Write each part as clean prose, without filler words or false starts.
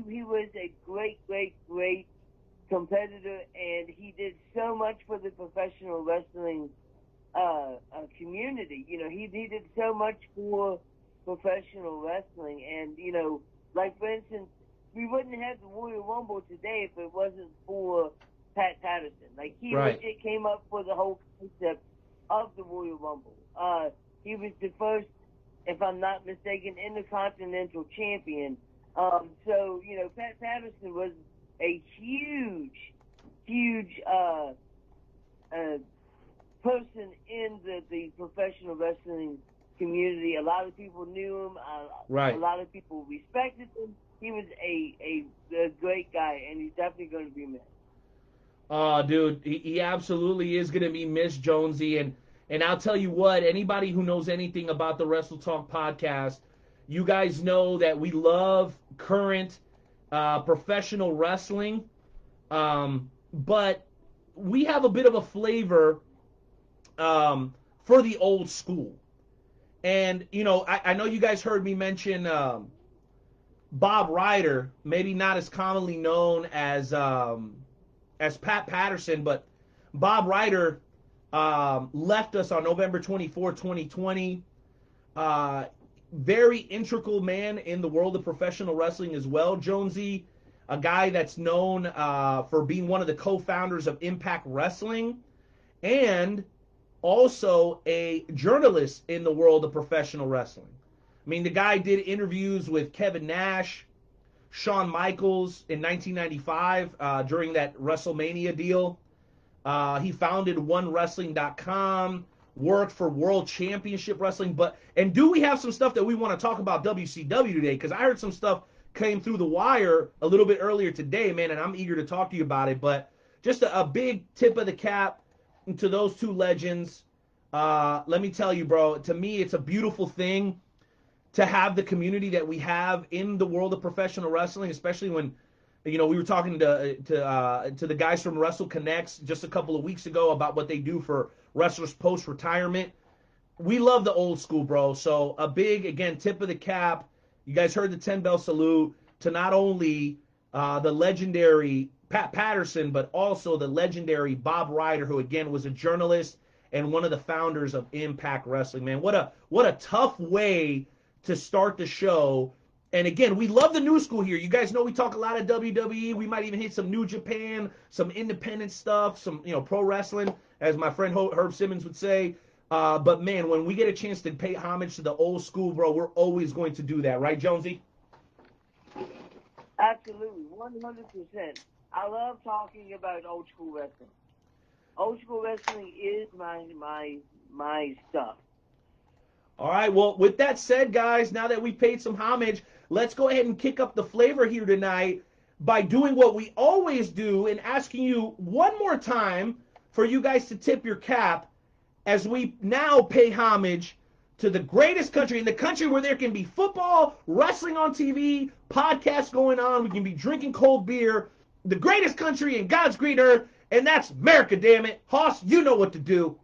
he was a great competitor, and he did so much for the professional wrestling community. You know, he did so much for professional wrestling, and you know, like for instance, we wouldn't have the Royal Rumble today if it wasn't for Pat Patterson. Like he legit came up for the whole concept of the Royal Rumble. He was the first, if I'm not mistaken, Intercontinental Champion. So you know, Pat Patterson was a huge person in the professional wrestling community. A lot of people knew him. A lot of people respected him. He was a great guy, and he's definitely going to be missed. Dude, he absolutely is going to be missed, Jonesy. And I'll tell you what, anybody who knows anything about the Wrestle Talk podcast, you guys know that we love current professional wrestling, but we have a bit of a flavor for the old school. And, you know, I know you guys heard me mention Bob Ryder, maybe not as commonly known as Pat Patterson, but Bob Ryder left us on November 24, 2020. Very integral man in the world of professional wrestling as well, Jonesy. A guy that's known for being one of the co-founders of Impact Wrestling, and also a journalist in the world of professional wrestling. I mean, the guy did interviews with Kevin Nash, Shawn Michaels in 1995 during that WrestleMania deal. He founded OneWrestling.com, worked for World Championship Wrestling. And do we have some stuff that we want to talk about WCW today? Because I heard some stuff came through the wire a little bit earlier today, man, and I'm eager to talk to you about it. But just a big tip of the cap to those two legends. Let me tell you, bro, to me, it's a beautiful thing to have the community that we have in the world of professional wrestling, especially when, you know, we were talking to the guys from Wrestle Connects just a couple of weeks ago about what they do for wrestlers post-retirement. We love the old school, bro. So a big, again, tip of the cap. You guys heard the 10-bell salute to not only the legendary Pat Patterson, but also the legendary Bob Ryder, who, again, was a journalist and one of the founders of Impact Wrestling, man. What a tough way to start the show. And again, we love the new school here. You guys know we talk a lot of WWE. We might even hit some New Japan, some independent stuff, some, you know, pro wrestling, as my friend Herb Simmons would say. But man, when we get a chance to pay homage to the old school, bro, we're always going to do that, right, Jonesy? Absolutely, 100%. I love talking about old school wrestling. Old school wrestling is my stuff. All right, well, with that said, guys, now that we paid some homage, let's go ahead and kick up the flavor here tonight by doing what we always do and asking you one more time for you guys to tip your cap as we now pay homage to the greatest country, in the country where there can be football, wrestling on TV, podcasts going on, we can be drinking cold beer, the greatest country in God's great earth, and that's America, damn it. Hoss, you know what to do.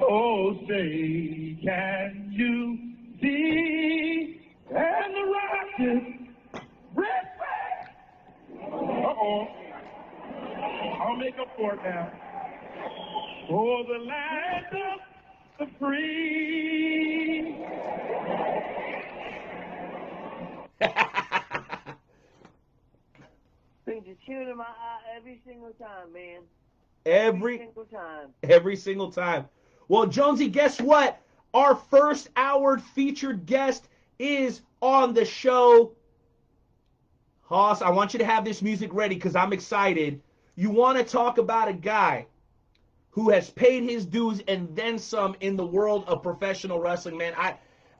Oh, say, can you see and the rockets red flag? Uh-oh. I'll make up for it now. For the land of the free. Brings a tear to my eye every single time, man. Every single time. Well, Jonesy, guess what? Our first hour featured guest is on the show. Hoss, I want you to have this music ready because I'm excited. You want to talk about a guy who has paid his dues and then some in the world of professional wrestling, man.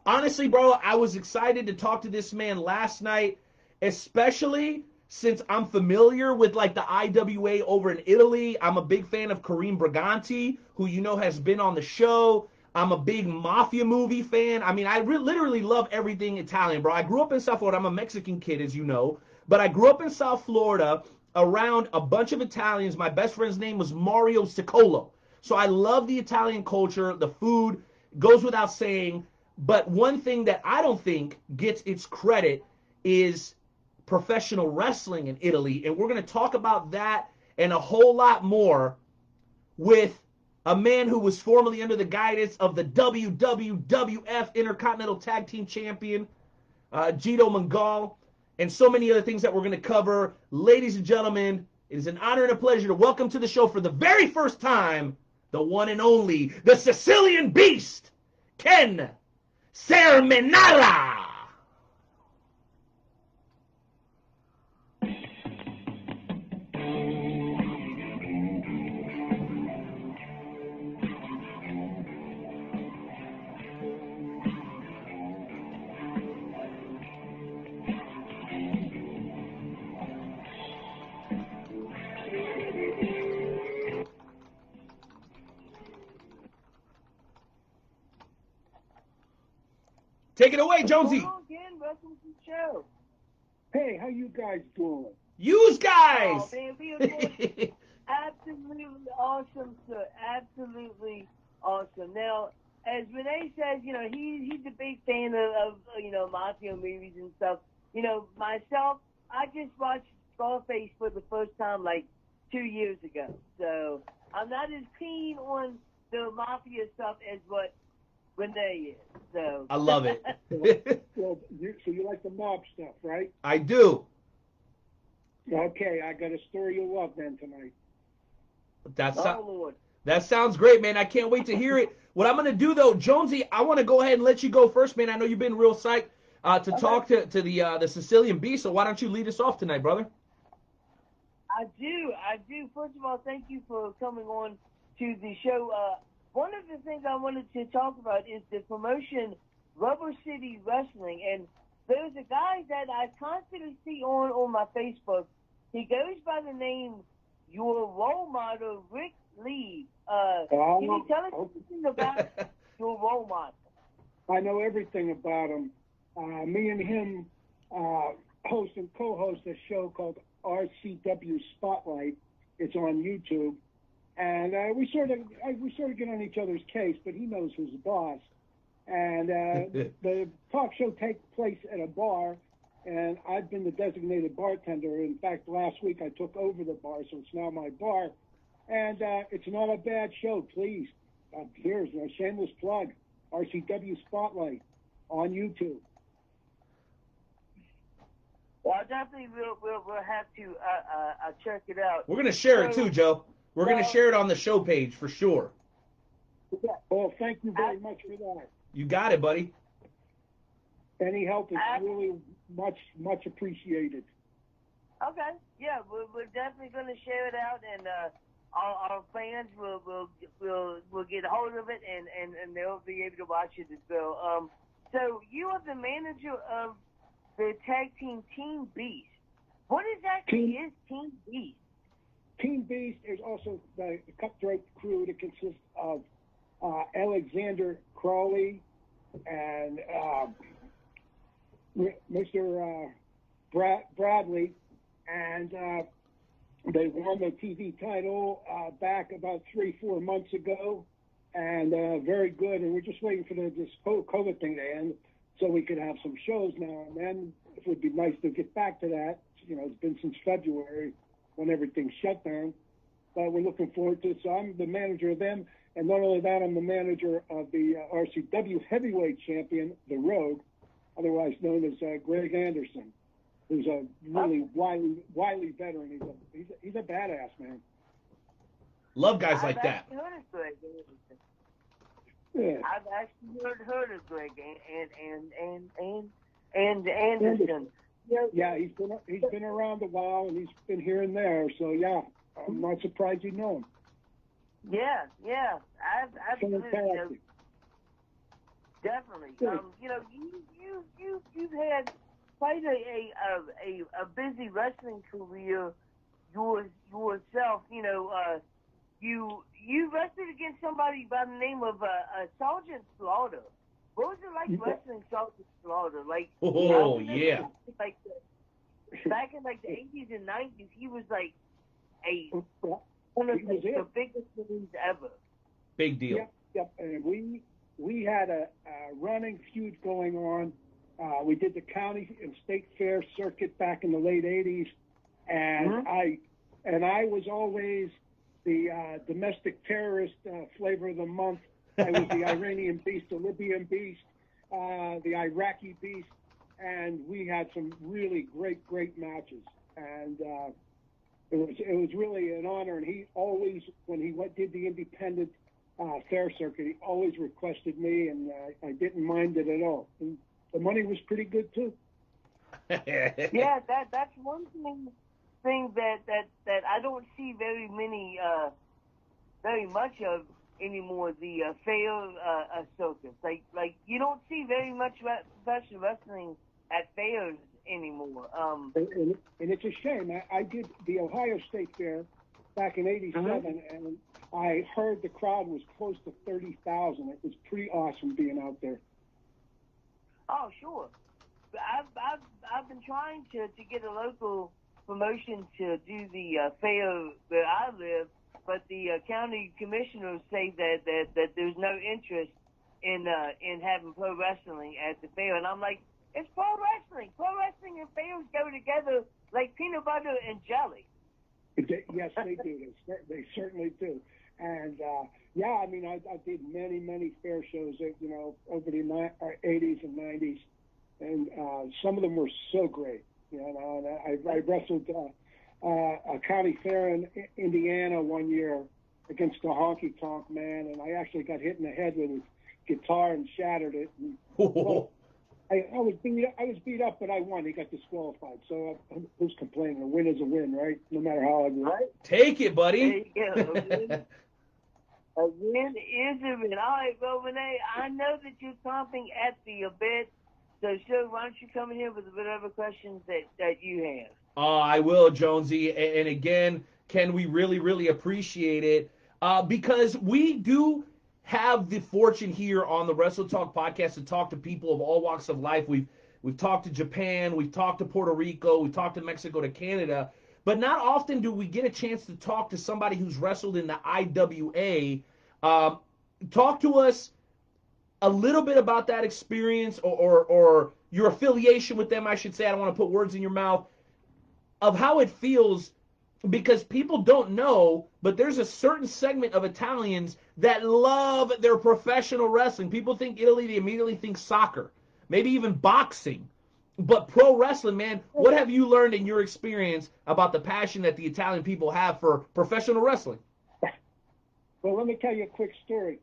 Honestly, bro, I was excited to talk to this man last night, especially since I'm familiar with like the IWA over in Italy. I'm a big fan of Kareem Briganti, who you know has been on the show. I'm a big Mafia movie fan. I mean, I literally love everything Italian, bro. I grew up in South Florida. I'm a Mexican kid, as you know, but I grew up in South Florida. around a bunch of Italians. My best friend's name was Mario Ciccolo. So I love the Italian culture, the food, goes without saying. But one thing that I don't think gets its credit is professional wrestling in Italy. And we're going to talk about that and a whole lot more with a man who was formerly under the guidance of the WWF Intercontinental Tag Team Champion, Gito Mangal, and so many other things that we're going to cover. Ladies and gentlemen, it is an honor and a pleasure to welcome to the show for the very first time, the one and only, the Sicilian Beast, Ken Cerminara. Take it away, Jonesy. Hello again, welcome to the show. Hey, how you guys doing? Use guys. Oh, man, we are doing absolutely awesome, sir. Absolutely awesome. Now, as Renee says, you know, he's a big fan of you know, mafia movies and stuff. You know, myself, I just watched Scarface for the first time like 2 years ago. So I'm not as keen on the mafia stuff as what Renee is. So I love it. So you like the mob stuff, right? I do. Okay, I got a story you'll love then tonight. oh Lord. That sounds great, man. I can't wait to hear it. What I'm going to do, though, Jonesy, I want to go ahead and let you go first, man. I know you've been real psyched to talk to the Sicilian Beast, so why don't you lead us off tonight, brother? I do. First of all, thank you for coming on to the show. One of the things I wanted to talk about is the promotion Rubber City Wrestling, and there's a guy that I constantly see on my Facebook. He goes by the name Your Role Model, Rick Lee. Can you tell us something about your role model? I know everything about him. Me and him host and co-host a show called RCW Spotlight. It's on YouTube, and we sort of get on each other's case, but he knows who's the boss. And the talk show takes place at a bar, and I've been the designated bartender. In fact, last week I took over the bar, so it's now my bar. And it's not a bad show, please. Here's a shameless plug, RCW Spotlight on YouTube. Well, I definitely we'll have to check it out. We're going to share it too, Joe. We're going to share it on the show page for sure. Well, thank you very much for that. You got it, buddy. Any help is really much appreciated. Okay, yeah, we're definitely going to share it out, and our fans will get a hold of it, and they'll be able to watch it as well. So you are the manager of the tag Team Beast. What exactly is Team Beast? Team Beast is also the cutthroat crew that consists of Alexander Crawley and Mr. Bradley, and they won the TV title back about 3-4 months ago, and very good. And we're just waiting for this whole COVID thing to end so we could have some shows now and then. It would be nice to get back to that. You know, it's been since February when everything shut down, but we're looking forward to it. So I'm the manager of them, and not only that, I'm the manager of the RCW Heavyweight Champion, The Rogue, otherwise known as Greg Anderson, who's a really wily veteran. He's a badass, man. Love guys like that. I've heard of Greg Anderson. Yeah. I've actually heard of Greg and Anderson. Yeah, he's been around a while, and he's been here and there. So yeah, I'm not surprised you know him. Yeah, absolutely. Fantastic. Definitely. Yeah. You know, you've had quite a busy wrestling career yourself. You know, you wrestled against somebody by the name of Sergeant Slaughter. What was it like wrestling Sergeant Slaughter? Like, oh yeah. Like back in like the 80s and 90s, he was like one of He was the biggest names ever. Big deal. Yep. And we had a running feud going on. We did the county and state fair circuit back in the late 80s, and I was always the domestic terrorist flavor of the month. I was the Iranian beast, the Libyan beast, the Iraqi beast, and we had some really great matches. And it was really an honor. And he always, when he did the independent fair circuit, he always requested me, and I didn't mind it at all. And the money was pretty good too. Yeah, that's one thing that I don't see very much of anymore. The fair circus, like you don't see very much professional wrestling at fairs anymore. And it's a shame. I did the Ohio State Fair back in '87, and I heard the crowd was close to 30,000. It was pretty awesome being out there. Oh, sure. I've been trying to get a local promotion to do the fair where I live, but the county commissioners say that there's no interest in having pro wrestling at the fair, and I'm like, it's pro wrestling. Pro wrestling and fairs go together like peanut butter and jelly. Yes, they do. They certainly do. And I mean, I did many fair shows, over the 80s and 90s, and some of them were so great. And I wrestled a county fair in Indiana one year against a honky tonk man, and I actually got hit in the head with his guitar and shattered it. And, well, I was beat up, but I won. He got disqualified. So who's complaining? A win is a win, right? No matter how ugly. Right? Take it, buddy. There you go. A win is a win. All right, well, Renee, I know that you're chomping at the bit, so why don't you come in here with whatever questions that you have? I will, Jonesy. And again, Ken, we really appreciate it because we do have the fortune here on the Wrestle Talk podcast to talk to people of all walks of life. We've talked to Japan, we've talked to Puerto Rico, we've talked to Mexico, to Canada, but not often do we get a chance to talk to somebody who's wrestled in the IWA. Talk to us a little bit about that experience or your affiliation with them, I should say. I don't want to put words in your mouth, of how it feels, because people don't know, but there's a certain segment of Italians that love their professional wrestling. People think Italy, they immediately think soccer, maybe even boxing. But pro wrestling, man, what have you learned in your experience about the passion that the Italian people have for professional wrestling? Well, let me tell you a quick story.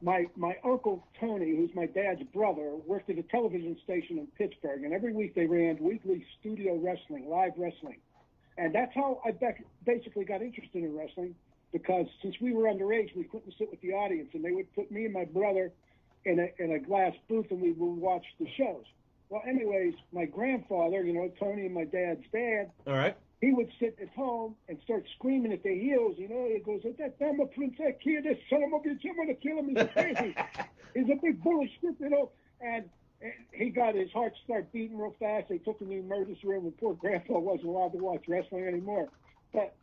My uncle Tony, who's my dad's brother, worked at a television station in Pittsburgh, and every week they ran weekly studio wrestling, live wrestling. And that's how I basically got interested in wrestling, because since we were underage, we couldn't sit with the audience, and they would put me and my brother in a glass booth, and we would watch the shows. Well, anyways, my grandfather, Tony and my dad's dad, all right, he would sit at home and start screaming at the heels. He goes, that damn princess kid, this son of a bitch, I'm going to kill him. He's crazy. He's a big bullish shit, And he got his heart start beating real fast. They took him to the emergency room, and poor grandpa wasn't allowed to watch wrestling anymore. But,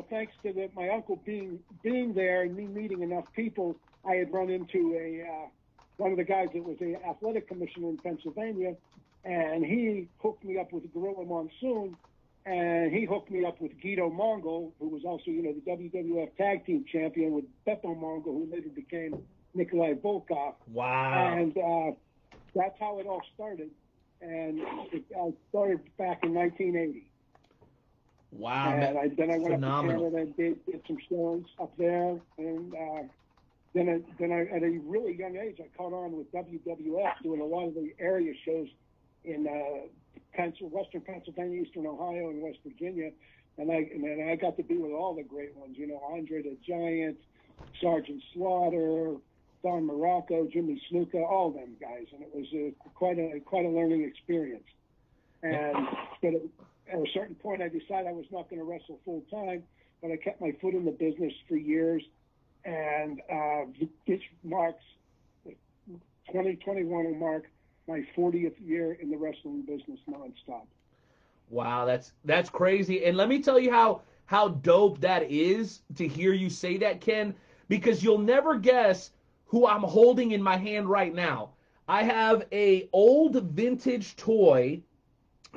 thanks to my uncle being there and me meeting enough people, I had run into one of the guys that was the athletic commissioner in Pennsylvania, and he hooked me up with Gorilla Monsoon. And he hooked me up with Guido Mongol, who was also, the WWF Tag Team Champion, with Beppo Mongol, who later became Nikolai Volkov. Wow. And that's how it all started. And it started back in 1980. Wow. And then I went phenomenal. up to Canada and did some shows up there. And then I, at a really young age, I caught on with WWF, doing a lot of the area shows in Western Pennsylvania, Eastern Ohio, and West Virginia, and then I got to be with all the great ones. Andre the Giant, Sergeant Slaughter, Don Morocco, Jimmy Snuka, all them guys, and it was quite a learning experience. And but at a certain point, I decided I was not going to wrestle full time, but I kept my foot in the business for years, and this marks 2021 will mark my 40th year in the wrestling business nonstop. Wow, that's crazy. And let me tell you how dope that is to hear you say that, Ken, because you'll never guess who I'm holding in my hand right now. I have a old vintage toy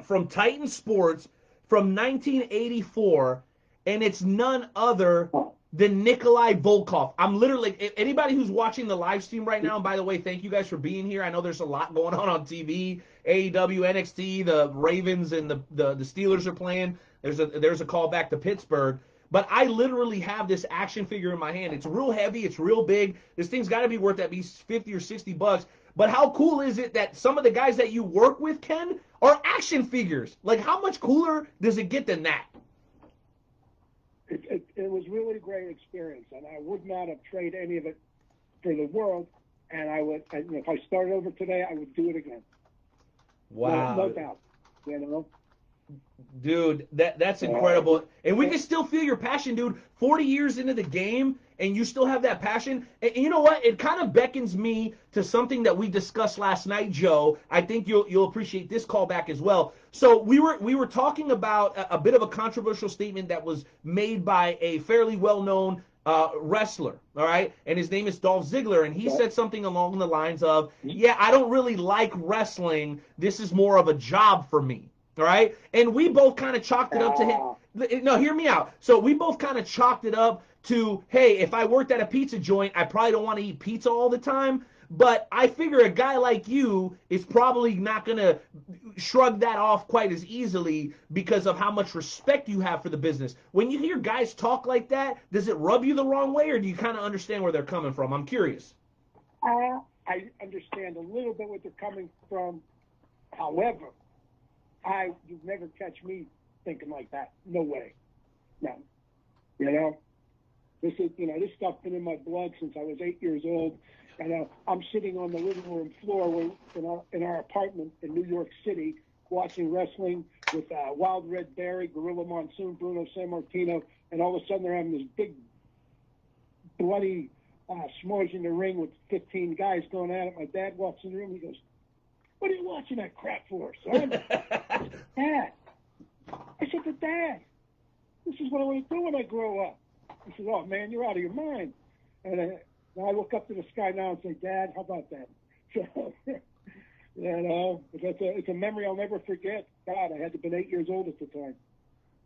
from Titan Sports from 1984, and it's none other than Nikolai Volkov. I'm literally, anybody who's watching the live stream right now, and by the way, thank you guys for being here. I know there's a lot going on TV, AEW, NXT, the Ravens and the Steelers are playing. There's a call back to Pittsburgh. But I literally have this action figure in my hand. It's real heavy. It's real big. This thing's got to be worth at least 50 or 60 bucks. But how cool is it that some of the guys that you work with, Ken, are action figures? Like, how much cooler does it get than that? It was really a great experience, and I would not have traded any of it for the world. And if I started over today, I would do it again. Wow. No doubt. You know? Dude, that's incredible. And we can still feel your passion, dude. 40 years into the game, and you still have that passion. And you know what? It kind of beckons me to something that we discussed last night, Joe. I think you'll appreciate this callback as well. So we were talking about a bit of a controversial statement that was made by a fairly well-known wrestler, all right? And his name is Dolph Ziggler, and he said something along the lines of, yeah, I don't really like wrestling. This is more of a job for me. All right, and we both kind of chalked it up to him. No, hear me out. So we both kind of chalked it up to, hey, if I worked at a pizza joint, I probably don't want to eat pizza all the time. But I figure a guy like you is probably not going to shrug that off quite as easily because of how much respect you have for the business. When you hear guys talk like that, does it rub you the wrong way, or do you kind of understand where they're coming from? I'm curious. I understand a little bit what they're coming from. However, you'd never catch me thinking like that. No way. No. You know, this stuff's been in my blood since I was 8 years old. And I'm sitting on the living room floor in our apartment in New York City watching wrestling with Wild Red Berry, Gorilla Monsoon, Bruno Sammartino, and all of a sudden they're having this big bloody smudge in the ring with 15 guys going at it. My dad walks in the room. He goes, "What are you watching that crap for, son?" "Dad." I said to Dad, "This is what I want to do when I grow up." He said, "Oh, man, you're out of your mind." And I look up to the sky now and say, "Dad, how about that?" So, it's a memory I'll never forget. God, I had to have been 8 years old at the time.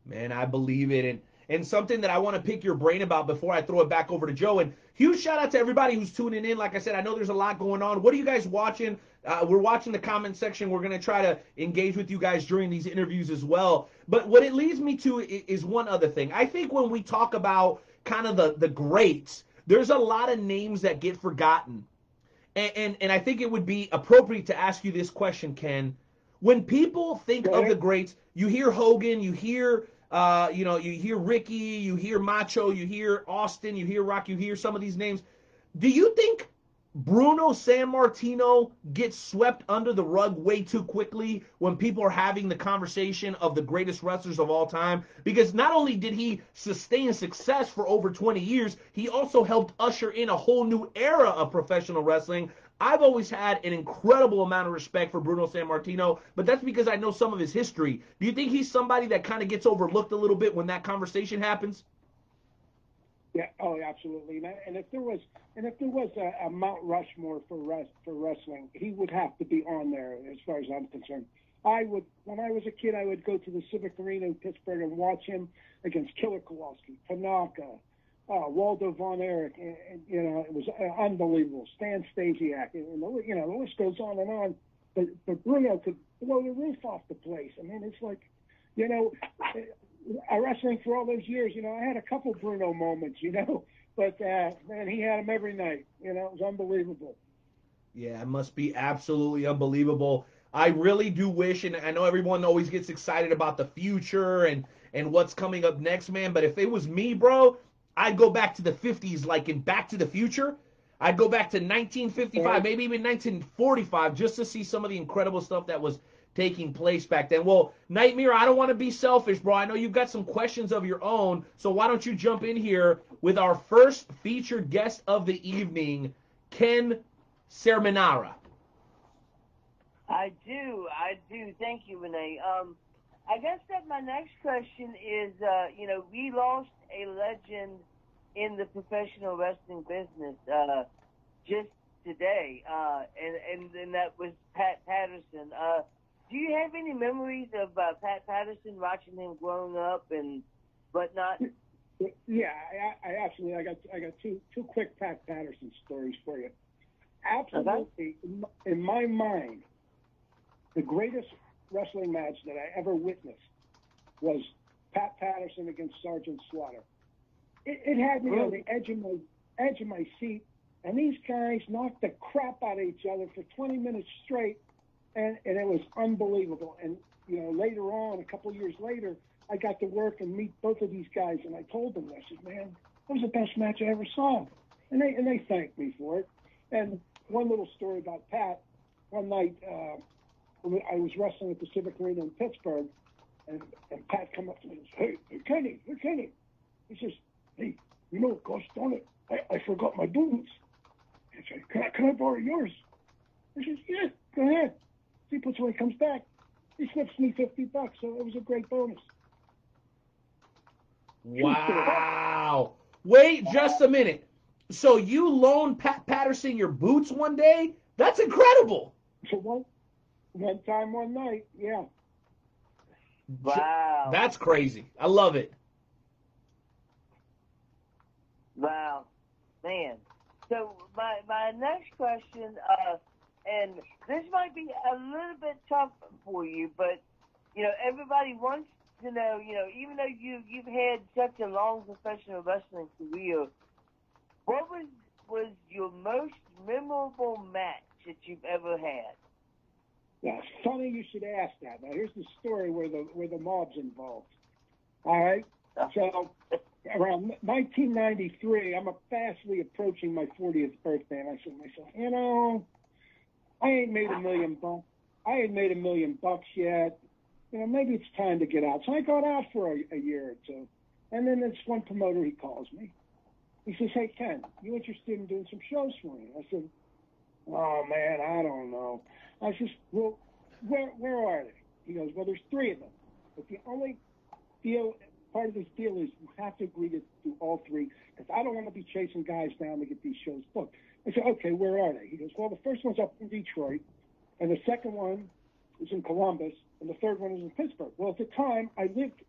Man, I believe it. And something that I want to pick your brain about before I throw it back over to Joe. And huge shout out to everybody who's tuning in. Like I said, I know there's a lot going on. What are you guys watching? We're watching the comment section. We're going to try to engage with you guys during these interviews as well. But what it leads me to is one other thing. I think when we talk about kind of the greats, there's a lot of names that get forgotten. And I think it would be appropriate to ask you this question, Ken. When people think of the greats, you hear Hogan, you hear you hear Ricky, you hear Macho, you hear Austin, you hear Rock, you hear some of these names. Do you think Bruno Sammartino gets swept under the rug way too quickly when people are having the conversation of the greatest wrestlers of all time? Because not only did he sustain success for over 20 years, he also helped usher in a whole new era of professional wrestling. I've always had an incredible amount of respect for Bruno Sammartino, but that's because I know some of his history. Do you think he's somebody that kind of gets overlooked a little bit when that conversation happens? Yeah, oh, absolutely. And if there was a Mount Rushmore for wrestling, he would have to be on there as far as I'm concerned. When I was a kid, I would go to the Civic Arena in Pittsburgh and watch him against Killer Kowalski, Tanaka, Waldo Von Erich, and it was unbelievable. Stan Stasiak, and the list goes on and on. But Bruno could blow the roof off the place. I mean, it's like, wrestling for all those years, I had a couple Bruno moments, but man, he had them every night. It was unbelievable. Yeah, it must be absolutely unbelievable. I really do wish, and I know everyone always gets excited about the future and what's coming up next, man. But if it was me, bro, I'd go back to the 50s, like in Back to the Future. I'd go back to 1955, maybe even 1945, just to see some of the incredible stuff that was taking place back then. Well, Nightmare, I don't want to be selfish, bro. I know you've got some questions of your own, so why don't you jump in here with our first featured guest of the evening, Ken Cerminara. I do. Thank you, Renee. I guess that my next question is, we lost a legend in the professional wrestling business just today, and that was Pat Patterson. Do you have any memories of Pat Patterson, watching him growing up and whatnot? Yeah, I absolutely. I got two quick Pat Patterson stories for you. Absolutely, in my mind, the greatest wrestling match that I ever witnessed was Pat Patterson against Sergeant Slaughter. It had me on the edge of my seat, and these guys knocked the crap out of each other for 20 minutes straight, and it was unbelievable. And later on, a couple of years later, I got to work and meet both of these guys, and I told them, I said, "Man, that was the best match I ever saw," and they thanked me for it. And one little story about Pat: one night I was wrestling at the Civic Arena in Pittsburgh, and Pat come up to me and says, "Hey, Kenny," he says, "Hey, gosh darn it, I forgot my boots." I said, "Can I borrow yours?" He says, "Yeah, go ahead." He puts when he comes back, he slips me $50, so it was a great bonus. Wow. Wait just a minute. So you loaned Pat Patterson your boots one day? That's incredible. So one time, one night, yeah. Wow. That's crazy. I love it. Wow, man. So my next question, and this might be a little bit tough for you, but everybody wants to know. Even though you've had such a long professional wrestling career, what was your most memorable match that you've ever had? Yeah, it's funny you should ask that. Now here's the story where the mob's involved. All right, so around 1993, I'm fastly approaching my 40th birthday, and I said to myself, I ain't made $1 million. I ain't made $1 million yet. Maybe it's time to get out. So I got out for a year or two, and then this one promoter, he calls me. He says, "Hey Ken, you interested in doing some shows for me?" I said, "Oh man, I don't know." I says, "Well, where are they?" He goes, "Well, there's 3 of them. But the only part of this deal is you have to agree to do all 3, because I don't want to be chasing guys down to get these shows booked." I said, "Okay, where are they?" He goes, "Well, the first one's up in Detroit, and the second one is in Columbus, and the third one is in Pittsburgh." Well, at the time, I lived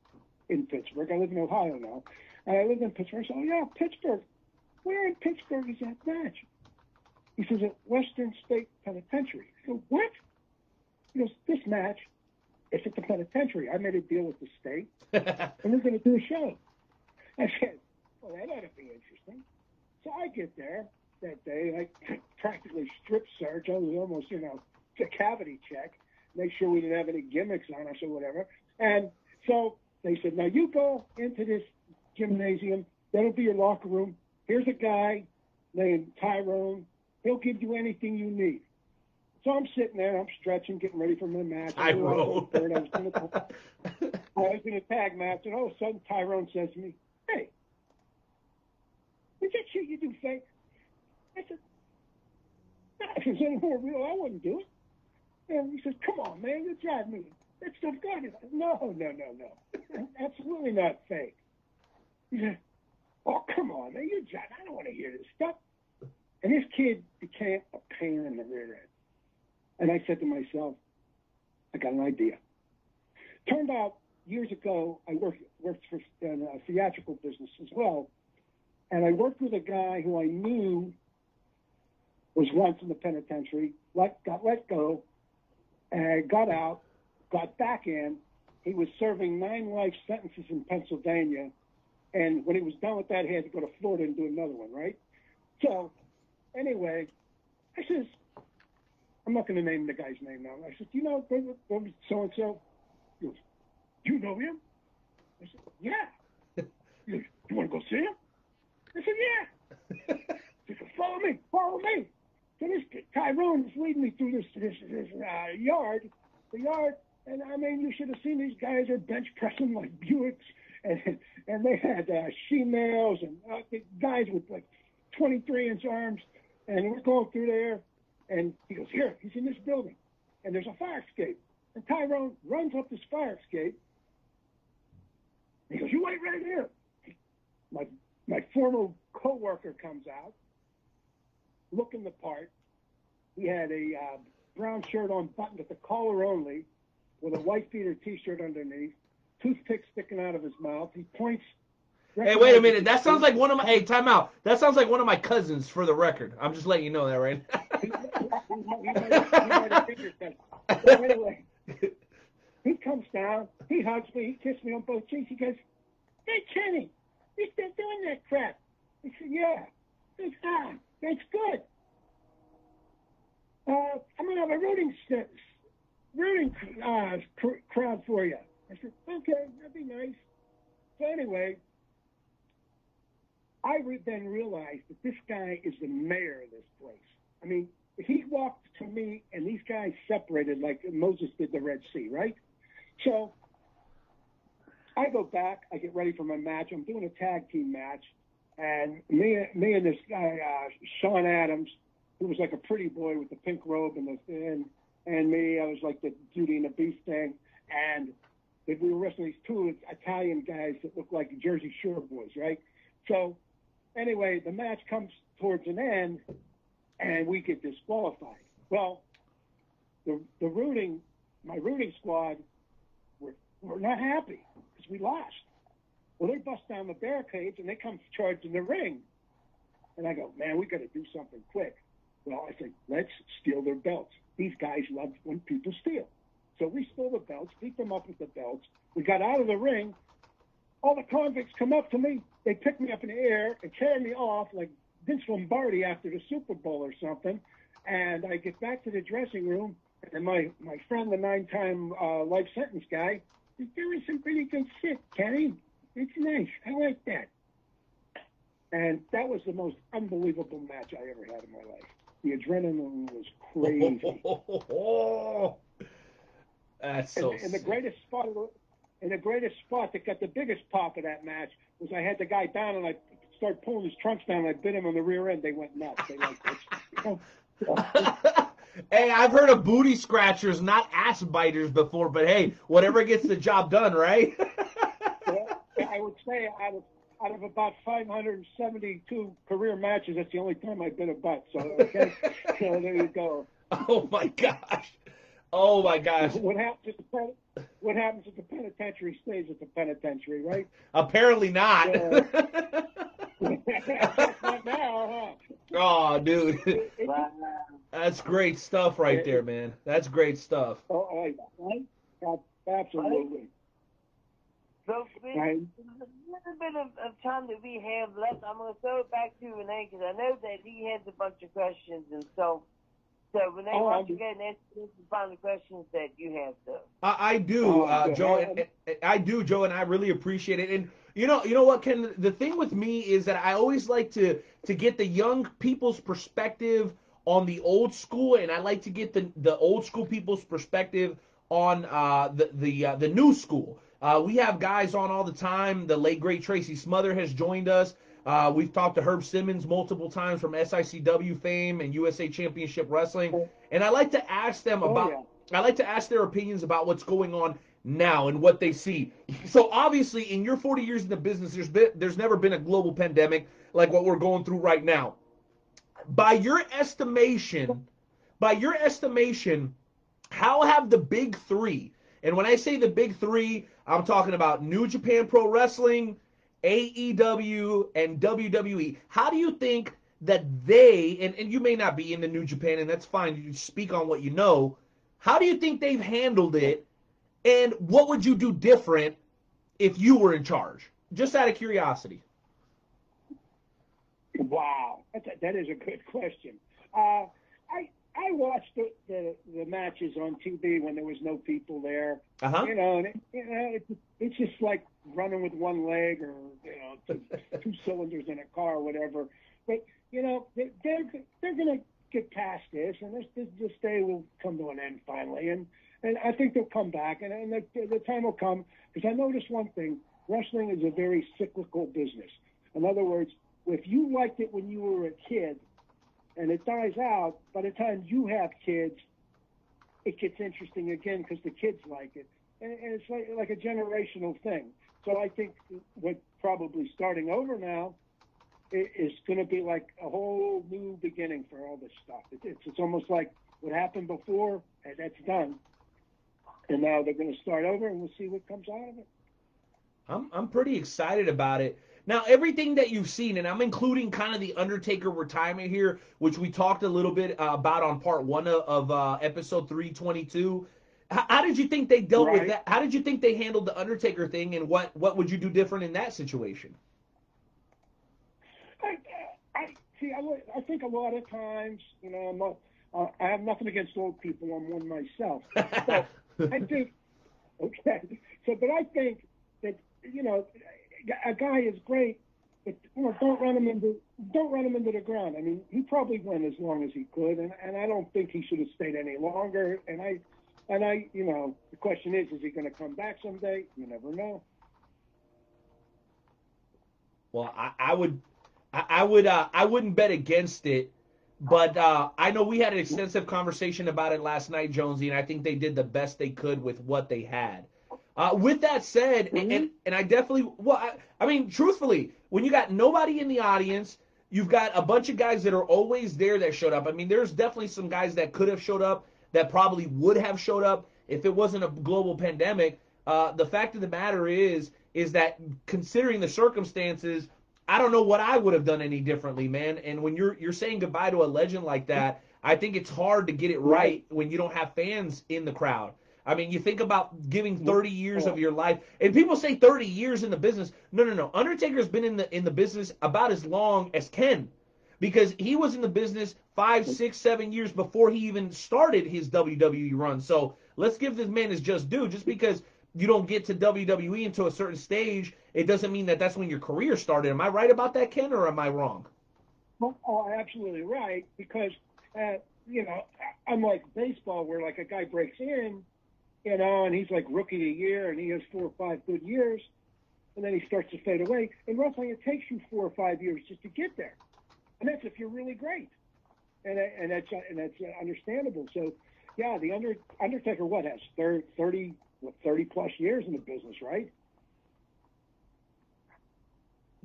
in Pittsburgh. I live in Ohio now. And I lived in Pittsburgh. I said, "Oh, yeah, Pittsburgh. Where in Pittsburgh is that match?" He says, "At Western State Penitentiary." I go, "What?" He goes, "This match is at the penitentiary. I made a deal with the state, and we're going to do a show." I said, "Well, that ought to be interesting." So I get there that day, I practically strip search. I was almost, a cavity check, make sure we didn't have any gimmicks on us or whatever. And so they said, "Now you go into this gymnasium. That'll be your locker room. Here's a guy named Tyrone. He'll give you anything you need." So I'm sitting there, I'm stretching, getting ready for my match. I was in a tag match, and all of a sudden Tyrone says to me, "Hey, is that shit you do fake?" I said, "If it's any more real, I wouldn't do it." And he says, "Come on, man, you're driving me. That stuff got it." No. Absolutely not fake. He said, "Oh, come on, man, you're driving. I don't want to hear this stuff." And this kid became a pain in the rear end. And I said to myself, I got an idea. Turned out, years ago, I worked for in a theatrical business as well. And I worked with a guy who I knew was once in the penitentiary, got let go, and got out, got back in. He was serving 9 life sentences in Pennsylvania. And when he was done with that, he had to go to Florida and do another one, right? So, anyway, I says, I'm not going to name the guy's name now. I said, "Do you know so-and-so?" He goes, "Do you know him?" I said, "Yeah." He goes, "You want to go see him?" I said, "Yeah." He said, Follow me. So this Tyrone is leading me through this yard, and I mean, you should have seen these guys are bench pressing like Buicks, and they had she-males and guys with like 23-inch arms, and we're going through there, and he goes, "Here, he's in this building, and there's a fire escape." And Tyrone runs up this fire escape. He goes, "You wait right here." My former co-worker comes out, looking the part. He had a brown shirt on, buttoned at the collar only, with a white beater T-shirt underneath, toothpick sticking out of his mouth. He points. Hey, wait a minute. That sounds like one of my. Hey, time out. That sounds like one of my cousins. For the record, I'm just letting you know that, right? He might have figured that. But anyway, he comes down. He hugs me. He kissed me on both cheeks. He goes, "Hey, Kenny, you still doing that crap?" I said, "Yeah." He says, "Ah, that's good. I'm gonna have a rooting crowd for you." I said, "Okay, that'd be nice." So anyway, I then realized that this guy is the mayor of this place. I mean, he walked to me, and these guys separated like Moses did the Red Sea, right? So I go back. I get ready for my match. I'm doing a tag team match, and me and this guy, Sean Adams, who was like a pretty boy with the pink robe and me, I was like the Beauty and the Beast thing, and we were wrestling these two Italian guys that looked like Jersey Shore boys, right? So anyway, the match comes towards an end, and we get disqualified. Well, my rooting squad, were not happy because we lost. Well, they bust down the barricades and they come charging the ring, and I go, "Man, we got to do something quick." Well, I said, "Let's steal their belts." These guys love when people steal. So we stole the belts, beat them up with the belts. We got out of the ring. All the convicts come up to me. They pick me up in the air and carry me off like Vince Lombardi after the Super Bowl or something. And I get back to the dressing room, and my friend, the 9-time life sentence guy, is doing some pretty good shit, Kenny. It's nice. I like that. And that was the most unbelievable match I ever had in my life. The adrenaline was crazy. That's so and the greatest spot that got the biggest pop of that match was I had the guy down, and I started pulling his trunks down, and I bit him on the rear end. They went nuts. They like this. Hey, I've heard of booty scratchers, not ass biters before, but hey, whatever gets the job done, right? Yeah, I would say out of about 572 career matches, that's the only time I bit a butt. So, okay, so there you go. Oh my gosh. Oh my gosh. What happens at the penitentiary stays at the penitentiary, right? Apparently not. Not now, huh? Oh, dude. That's great stuff right there, man. That's great stuff. Oh, yeah. Absolutely. So, Vince, a little bit of time that we have left. I'm going to throw it back to Renee because I know that he has a bunch of questions. And so Renee, why don't you go and ask the final questions that you have, though? I do, Joe. I do, Joe, and I really appreciate it. And you know what, Ken? The thing with me is that I always like to get the young people's perspective on the old school, and I like to get the old school people's perspective on the new school. We have guys on all the time. The late great Tracy Smother has joined us. We've talked to Herb Simmons multiple times from SICW fame and USA Championship Wrestling, and I like to ask them I like to ask their opinions about what's going on now and what they see. So obviously, in your 40 years in the business, there's never been a global pandemic like what we're going through right now. By your estimation, how have the big three, and when I say the big three, I'm talking about New Japan Pro Wrestling, AEW, and WWE. How do you think that they, and you may not be in the New Japan, and that's fine, you speak on what you know, how do you think they've handled it, and what would you do different if you were in charge? Just out of curiosity. Wow, that is a good question. I watched the matches on TV when there was no people there. Uh-huh. And it's just like running with one leg or two cylinders in a car or whatever. But they're gonna get past this, and this day will come to an end finally. And I think they'll come back, and the time will come, because I noticed one thing: wrestling is a very cyclical business. In other words, if you liked it when you were a kid, and it dies out, by the time you have kids, it gets interesting again because the kids like it, and it's like a generational thing. So I think what probably starting over now is going to be like a whole new beginning for all this stuff. It's almost like what happened before, and that's done. And now they're going to start over, and we'll see what comes out of it. I'm pretty excited about it. Now, everything that you've seen, and I'm including kind of the Undertaker retirement here, which we talked a little bit about on part 1 of episode 322. How did you think they dealt with that? How did you think they handled the Undertaker thing, and what would you do different in that situation? I think a lot of times, you know, I have nothing against old people. I'm one myself. But I think, okay. So, but I think that, you know, a guy is great, but, you know, don't run him into the ground. I mean, he probably went as long as he could, and I don't think he should have stayed any longer. And I, you know, the question is he going to come back someday? You never know. Well, I wouldn't bet against it, but I know we had an extensive conversation about it last night, Jonesy, and I think they did the best they could with what they had. With that said, and I definitely, I mean, truthfully, when you got nobody in the audience, you've got a bunch of guys that are always there that showed up. I mean, there's definitely some guys that could have showed up that probably would have showed up if it wasn't a global pandemic. The fact of the matter is that considering the circumstances, I don't know what I would have done any differently, man. And when you're saying goodbye to a legend like that, I think it's hard to get it right when you don't have fans in the crowd. I mean, you think about giving 30 years of your life, and people say 30 years in the business. No. Undertaker's been in the business about as long as Ken, because he was in the business 5, 6, 7 years before he even started his WWE run. So let's give this man his just due. Just because you don't get to WWE until a certain stage, it doesn't mean that that's when your career started. Am I right about that, Ken, or am I wrong? Oh, absolutely right. Because, you know, unlike baseball where, like, a guy breaks in, you know, and he's like rookie of the year and he has 4 or 5 good years, and then he starts to fade away. In wrestling, it takes you 4 or 5 years just to get there. And that's if you're really great. And that's understandable. So, yeah, the Undertaker, has 30 plus years in the business, right?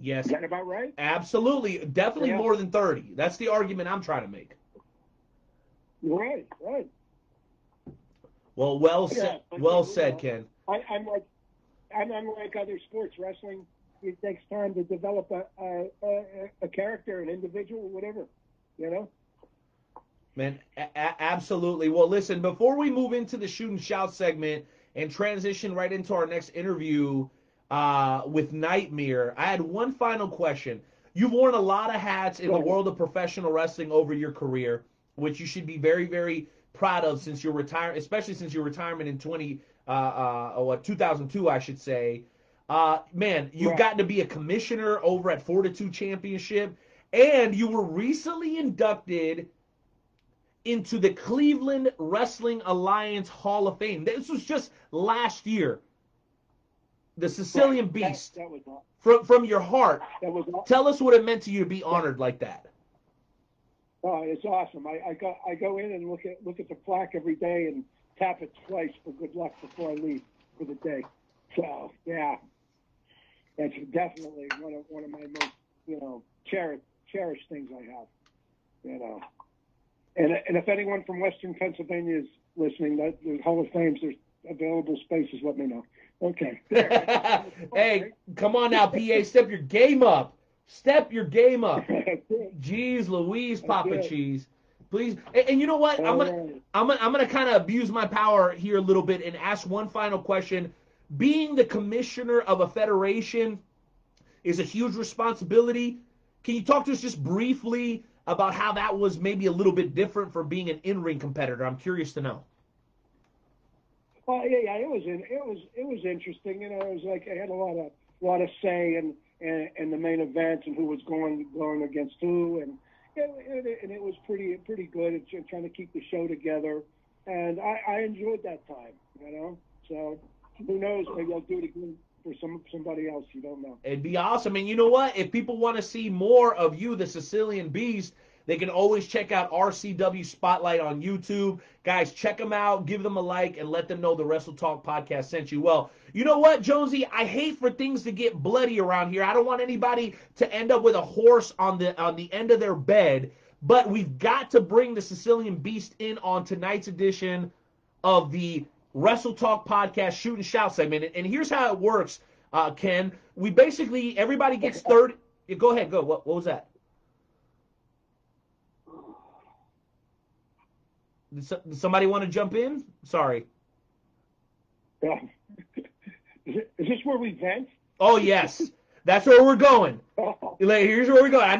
Yes. Is that about right? Absolutely. Definitely more than 30. That's the argument I'm trying to make. Right. Well said, Ken. I'm like other sports. Wrestling, it takes time to develop a character, an individual, whatever, you know? Man, absolutely. Well, listen, before we move into the shoot and shout segment and transition right into our next interview with Nightmare, I had one final question. You've worn a lot of hats in the world of professional wrestling over your career, which you should be very, very proud of since your retirement, especially since your retirement in 2002, I should say. Man, you've gotten to be a commissioner over at Pt.2 Championship, and you were recently inducted into the Cleveland Wrestling Alliance Hall of Fame. This was just last year. The Sicilian Beast. That was from your heart. Tell us what it meant to you to be honored like that. Oh, it's awesome. I go in and look at the plaque every day and tap it twice for good luck before I leave for the day. So yeah, that's definitely one of my most cherished things I have. You know, and if anyone from Western Pennsylvania is listening, that the Hall of Fame's there's available spaces. Let me know. Okay. Hey, come on now, PA, step your game up. Step your game up. Jeez Louise, Papa Cheese. Please. And you know what? I'm gonna kind of abuse my power here a little bit and ask one final question. Being the commissioner of a federation is a huge responsibility. Can you talk to us just briefly about how that was maybe a little bit different from being an in-ring competitor? I'm curious to know. Well, yeah, it was interesting. You know, it was like I had a lot of say in the main events and who was going against who, and it was pretty good at trying to keep the show together, and I enjoyed that time. You know, so who knows? Maybe I'll do it again for somebody else. You don't know. It'd be awesome. And you know what? If people want to see more of you, the Sicilian Beast, They can always check out RCW Spotlight on YouTube. Guys, check them out, give them a like, and let them know the Wrestle Talk podcast sent you. Well, you know what, Jonesy? I hate for things to get bloody around here. I don't want anybody to end up with a horse on the end of their bed, but we've got to bring the Sicilian Beast in on tonight's edition of the Wrestle Talk podcast Shoot and Shout segment. And here's how it works, Ken. We basically, everybody gets 30. Go ahead, go. What was that? Did somebody want to jump in? Sorry. Is this where we vent? Oh, yes. That's where we're going. Here's where we're going. I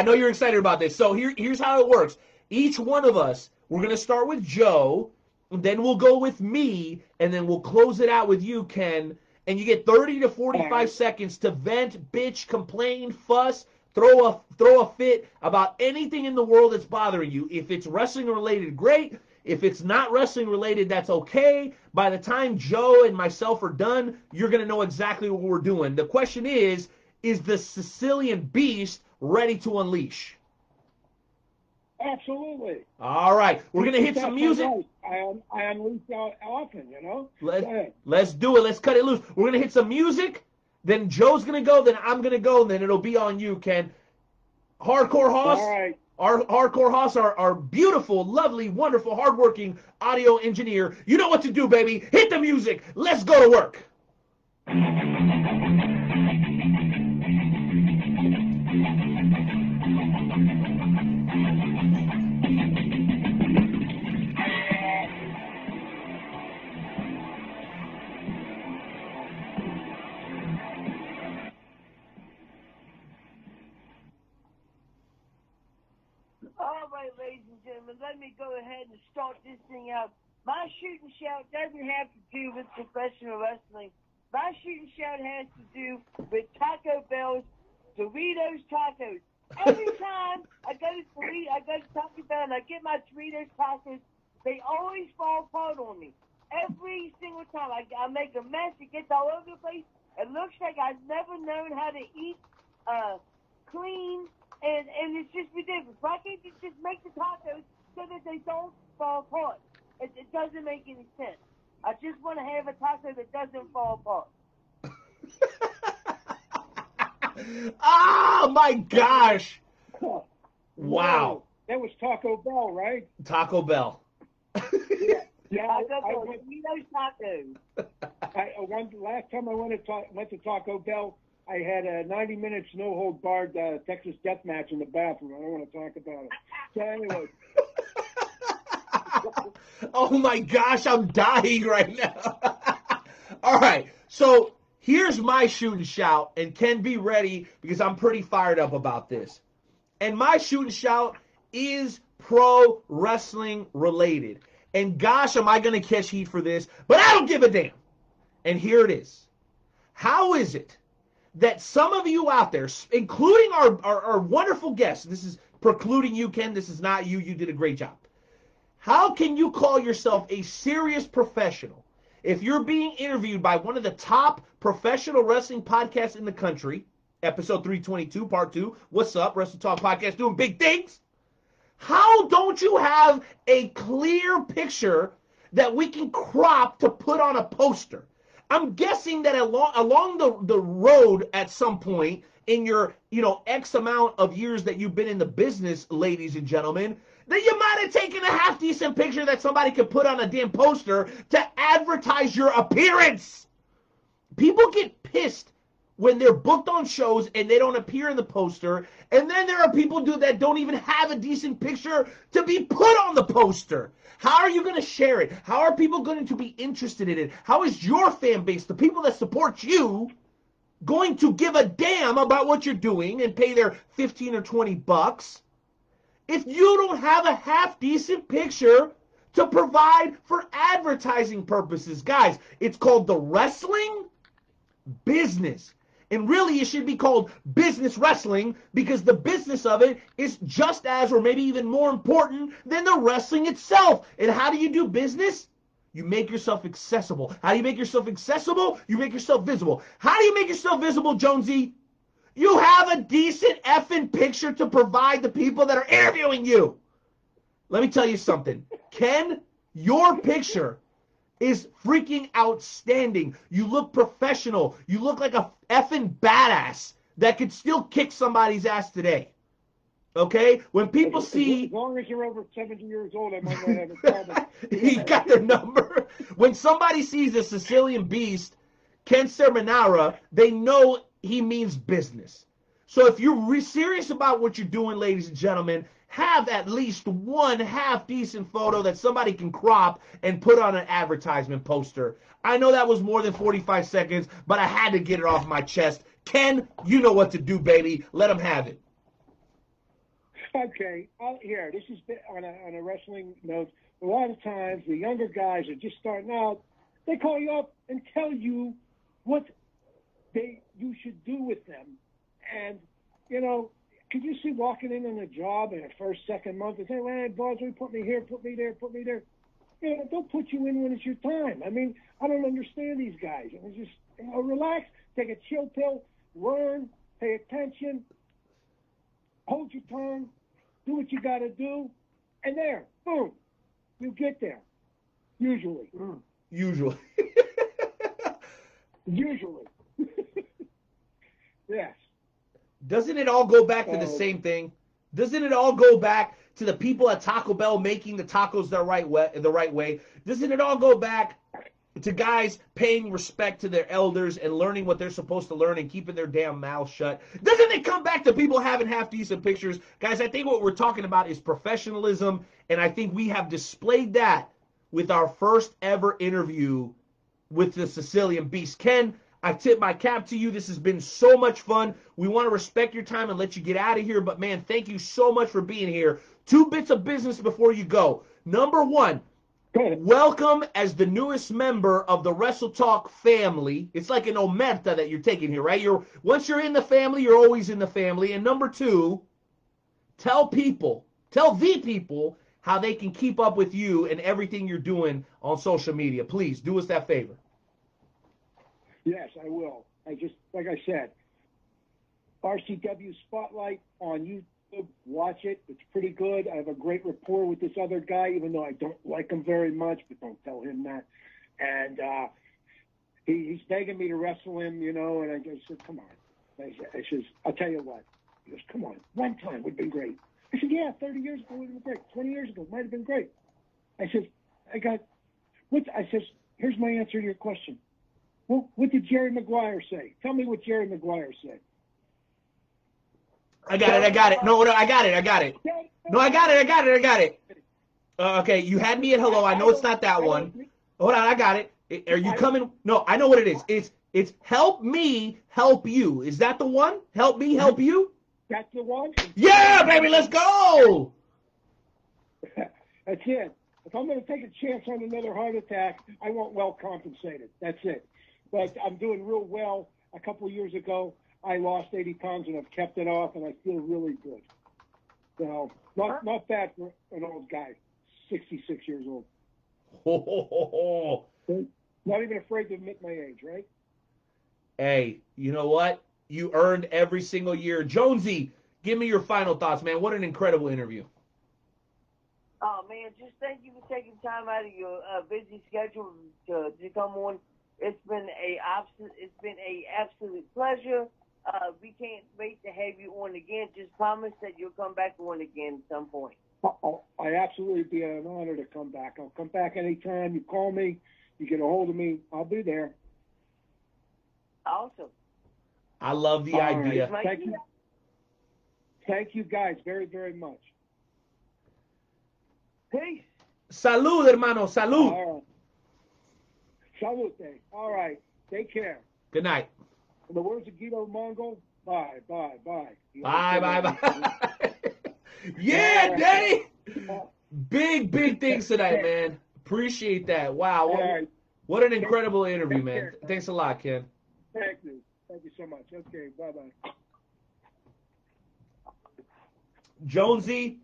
know you're excited about this. So here's how it works. Each one of us, we're going to start with Joe, and then we'll go with me, and then we'll close it out with you, Ken. And you get 30 to 45 seconds to vent, bitch, complain, fuss, throw a fit about anything in the world that's bothering you. If it's wrestling related, great. If it's not wrestling related, that's okay. By the time Joe and myself are done, you're going to know exactly what we're doing. The question is the Sicilian Beast ready to unleash? Absolutely. All right. We're going to hit some music. I unleash often, you know. Let's do it. Let's cut it loose. We're going to hit some music. Then Joe's going to go. Then I'm going to go. Then it'll be on you, Ken. Hardcore Hoss. All right. Our Hardcore Hoss, our beautiful, lovely, wonderful, hardworking audio engineer. You know what to do, baby. Hit the music. Let's go to work. All right, ladies and gentlemen, let me go ahead and start this thing out. My shoot and shout doesn't have to do with professional wrestling. My shoot and shout has to do with Taco Bell's Doritos tacos. Every time I go to Taco Bell and I get my Doritos tacos, they always fall apart on me. Every single time I make a mess, it gets all over the place. It looks like I've never known how to eat clean. And it's just ridiculous. Why can't you just make the tacos so that they don't fall apart? It doesn't make any sense. I just want to have a taco that doesn't fall apart. Oh, my gosh. Wow. That was Taco Bell, right? Taco Bell. Yeah, Doritos tacos. Last time I went to Taco Bell, I had a 90 minutes no-hold-barred Texas death match in the bathroom. I don't want to talk about it. So anyway. Oh, my gosh, I'm dying right now. All right, so here's my shoot and shout, and Ken, be ready because I'm pretty fired up about this. And my shoot and shout is pro wrestling related. And gosh, am I going to catch heat for this, but I don't give a damn. And here it is. How is it that some of you out there, including our wonderful guests, this is precluding you, Ken, this is not you, you did a great job. How can you call yourself a serious professional if you're being interviewed by one of the top professional wrestling podcasts in the country, episode 322, part 2, what's up, Wrestle Talk Podcast, doing big things? How don't you have a clear picture that we can crop to put on a poster? I'm guessing that along the road at some point in your, X amount of years that you've been in the business, ladies and gentlemen, that you might have taken a half-decent picture that somebody could put on a damn poster to advertise your appearance. People get pissed when they're booked on shows and they don't appear in the poster, and then there are people that don't even have a decent picture to be put on the poster. How are you going to share it? How are people going to be interested in it? How is your fan base, the people that support you, going to give a damn about what you're doing and pay their 15 or 20 bucks if you don't have a half-decent picture to provide for advertising purposes? Guys, it's called the wrestling business. And really, it should be called business wrestling because the business of it is just as or maybe even more important than the wrestling itself. And how do you do business? You make yourself accessible. How do you make yourself accessible? You make yourself visible. How do you make yourself visible, Jonesy? You have a decent effing picture to provide the people that are interviewing you. Let me tell you something. Ken, your picture is freaking outstanding. You look professional. You look like a effing badass that could still kick somebody's ass today. Okay? When people see... As long as you're over 70 years old, I might not have a problem. You got their number. When somebody sees a Sicilian beast, Ken Cerminara, they know he means business. So if you're serious about what you're doing, ladies and gentlemen, have at least one half-decent photo that somebody can crop and put on an advertisement poster. I know that was more than 45 seconds, but I had to get it off my chest. Ken, you know what to do, baby. Let them have it. Okay, here, this is on a wrestling note. A lot of times, the younger guys are just starting out. They call you up and tell you what you should do with them. And, you know, could you see walking in on a job in the first, second month and say, well, boss, put me here, put me there, put me there. You know, they'll put you in when it's your time. I mean, I don't understand these guys. It's just, you know, relax, take a chill pill, learn, pay attention, hold your tongue, do what you got to do, and there, boom, you get there. Usually. Usually. Usually. Yes. Doesn't it all go back to the same thing? Doesn't it all go back to the people at Taco Bell making the tacos the right way? Doesn't it all go back to guys paying respect to their elders and learning what they're supposed to learn and keeping their damn mouths shut? Doesn't it come back to people having half-decent pictures? Guys, I think what we're talking about is professionalism, and I think we have displayed that with our first ever interview with the Sicilian Beast. Ken, I tip my cap to you. This has been so much fun. We want to respect your time and let you get out of here, but man, thank you so much for being here. 2 bits of business before you go. Number 1, welcome as the newest member of the Wrestle Talk family. It's like an omerta that you're taking here, right? Once you're in the family, you're always in the family. And number 2, tell the people how they can keep up with you and everything you're doing on social media. Please do us that favor. Yes, I will. I just, like I said, RCW Spotlight on YouTube. Watch it. It's pretty good. I have a great rapport with this other guy, even though I don't like him very much, but don't tell him that. And he's begging me to wrestle him, you know, and I just said, come on. I says, I'll tell you what. He goes, come on. One time would have been great. I said, yeah, 30 years ago would have been great. 20 years ago might have been great. I said, I says, here's my answer to your question. Well, what did Jerry Maguire say? Tell me what Jerry Maguire said. I got it. No, I got it. No, I got it. Okay, you had me at hello. I know it's not that one. Hold on, I got it. Are you coming? No, I know what it is. It's help me, help you. Is that the one? Help me, help you? That's the one? Yeah, baby, let's go! That's it. If I'm going to take a chance on another heart attack, I want well compensated. That's it. But I'm doing real well. A couple of years ago, I lost 80 pounds and I've kept it off, and I feel really good. So, not bad for an old guy, 66 years old. Not even afraid to admit my age, right? Hey, you know what? You earned every single year. Jonesy, give me your final thoughts, man. What an incredible interview. Oh, man, just thank you for taking time out of your busy schedule to come on. It's been a absolute pleasure. We can't wait to have you on again. Just promise that you'll come back on again at some point. I absolutely be an honor to come back. I'll come back anytime. You call me, you get a hold of me, I'll be there. Awesome. I love the idea. Right. Thank you. Thank you guys very, very much. Peace. Salud, hermano. Salud. All right. Salute. All right. Take care. Good night. In the words of Guido Mongol, bye, bye, bye. Bye. Yeah, Daddy. Big things tonight, man. Appreciate that. Wow. What an incredible interview, man. Thanks a lot, Ken. Thank you. Thank you so much. Okay, bye-bye. Jonesy,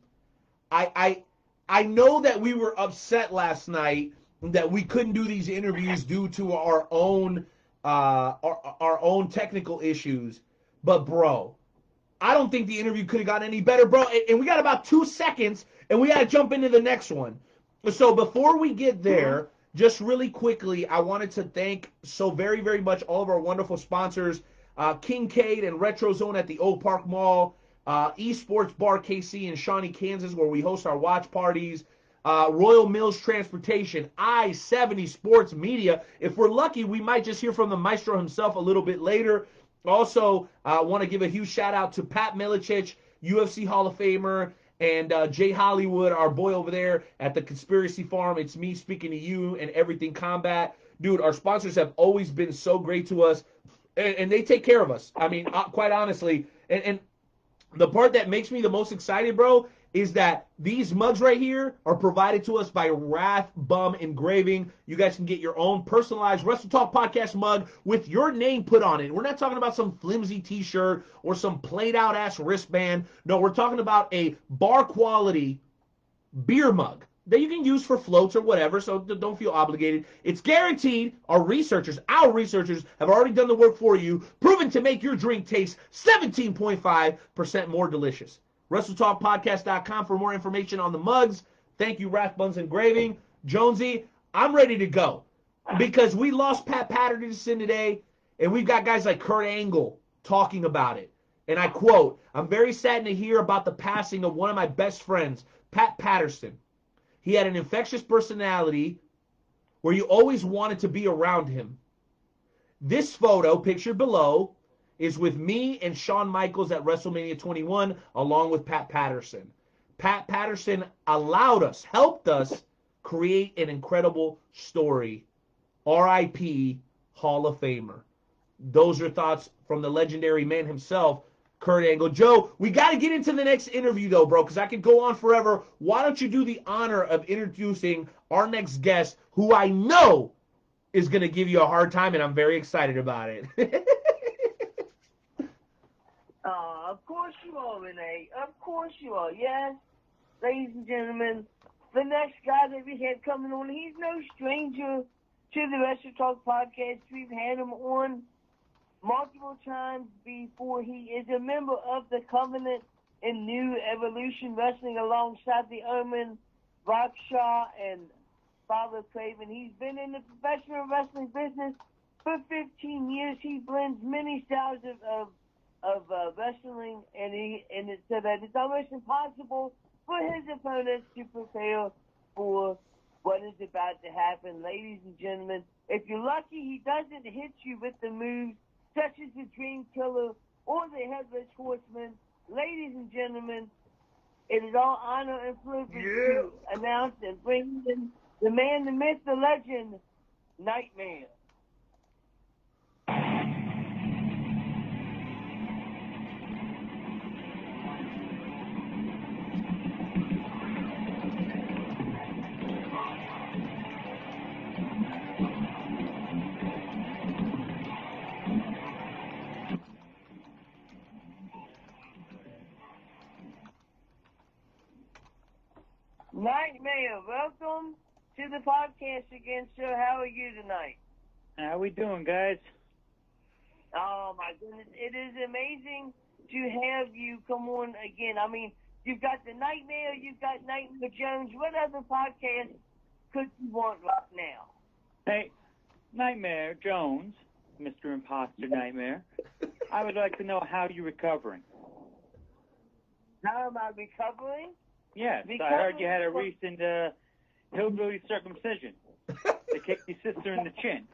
I know that we were upset last night that we couldn't do these interviews due to our own technical issues. But, bro, I don't think the interview could have gotten any better, bro. And we got about 2 seconds, and we got to jump into the next one. So before we get there, just really quickly, I wanted to thank so very, very much all of our wonderful sponsors, Kincaid and Retro Zone at the Oak Park Mall, Esports Bar KC in Shawnee, Kansas, where we host our watch parties, Royal Mills Transportation, I-70 Sports Media. If we're lucky, we might just hear from the maestro himself a little bit later. Also, I want to give a huge shout out to Pat Milicic, UFC Hall of Famer, and Jay Hollywood, our boy over there at the Conspiracy Farm. It's me speaking to you and Everything Combat. Dude, our sponsors have always been so great to us, and they take care of us. I mean, quite honestly. And the part that makes me the most excited, bro, is that these mugs right here are provided to us by Wrath Bum Engraving. You guys can get your own personalized Wrestle Talk Podcast mug with your name put on it. We're not talking about some flimsy t-shirt or some played out ass wristband. No, we're talking about a bar quality beer mug that you can use for floats or whatever, so don't feel obligated. It's guaranteed. Our researchers have already done the work for you, proven to make your drink taste 17.5% more delicious. WrestleTalkPodcast.com for more information on the mugs. Thank you, Rathbuns Engraving. Jonesy, I'm ready to go because we lost Pat Patterson today, and we've got guys like Kurt Angle talking about it. And I quote, "I'm very saddened to hear about the passing of one of my best friends, Pat Patterson. He had an infectious personality where you always wanted to be around him. This photo, pictured below, is with me and Shawn Michaels at WrestleMania 21, along with Pat Patterson. Pat Patterson helped us create an incredible story. R.I.P. Hall of Famer." Those are thoughts from the legendary man himself, Kurt Angle. Joe, we got to get into the next interview, though, bro, because I could go on forever. Why don't you do the honor of introducing our next guest, who I know is going to give you a hard time, and I'm very excited about it. Of course you are, Renee. Of course you are. Yes, ladies and gentlemen, the next guy that we have coming on, he's no stranger to the Wrestle Talk Podcast. We've had him on multiple times before. He is a member of the Covenant in New Evolution Wrestling alongside the Omen, Rockshaw, and Father Craven. He's been in the professional wrestling business for 15 years. He blends many styles of wrestling, and it's so that it's almost impossible for his opponents to prepare for what is about to happen. Ladies and gentlemen, if you're lucky, he doesn't hit you with the moves such as the Dream Killer or the Headless Horseman. Ladies and gentlemen, it is all honor and privilege to announce and bring in the man, the myth, the legend, Nightmare. Nightmare, welcome to the podcast again, sir. How are you tonight? How we doing, guys? Oh, my goodness. It is amazing to have you come on again. I mean, you've got the Nightmare, you've got Nightmare Jones. What other podcast could you want right now? Hey, Nightmare Jones, Mr. Imposter Nightmare, I would like to know how you're recovering. How am I recovering? Yes, I heard you had a recent hillbilly circumcision. They kicked your sister in the chin.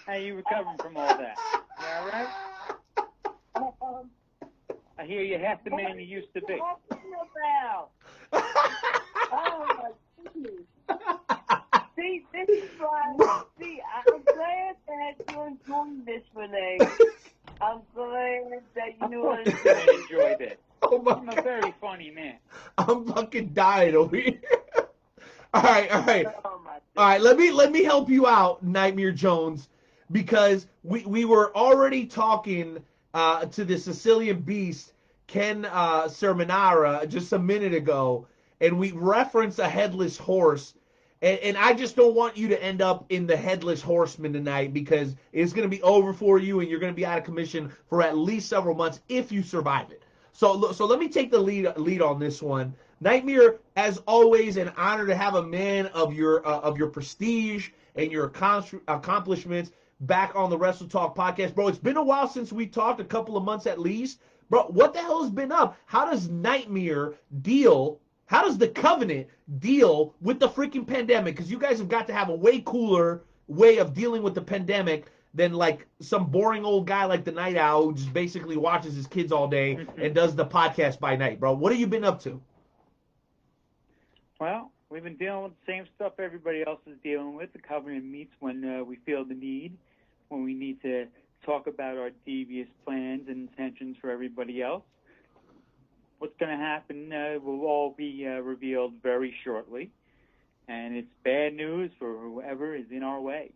How are you recovering from all that? You all right? I hear you're half the man you used to be. What are you talking about? Oh, my goodness. See, this is why, I'm glad that you're enjoying this, Renee. I'm glad that you enjoyed it. Oh my I'm a very funny man. I'm fucking dying over here. All right. Oh, All right, let me help you out, Nightmare Jones, because we were already talking to the Sicilian beast, Ken Cerminara, just a minute ago, and we referenced a headless horse. And I just don't want you to end up in the headless horseman tonight, because it's going to be over for you and you're going to be out of commission for at least several months if you survive it. So let me take the lead on this one. Nightmare, as always, an honor to have a man of your prestige and your accomplishments back on the Wrestle Talk podcast. Bro, it's been a while since we talked, a couple of months at least. Bro, what the hell has been up? How does the Covenant deal with the freaking pandemic? Because you guys have got to have a way cooler way of dealing with the pandemic than like some boring old guy like the Night Owl who just basically watches his kids all day and does the podcast by night, bro. What have you been up to? Well, we've been dealing with the same stuff everybody else is dealing with. The Covenant meets when we feel the need, when we need to talk about our devious plans and intentions for everybody else. What's going to happen will all be revealed very shortly, and it's bad news for whoever is in our way.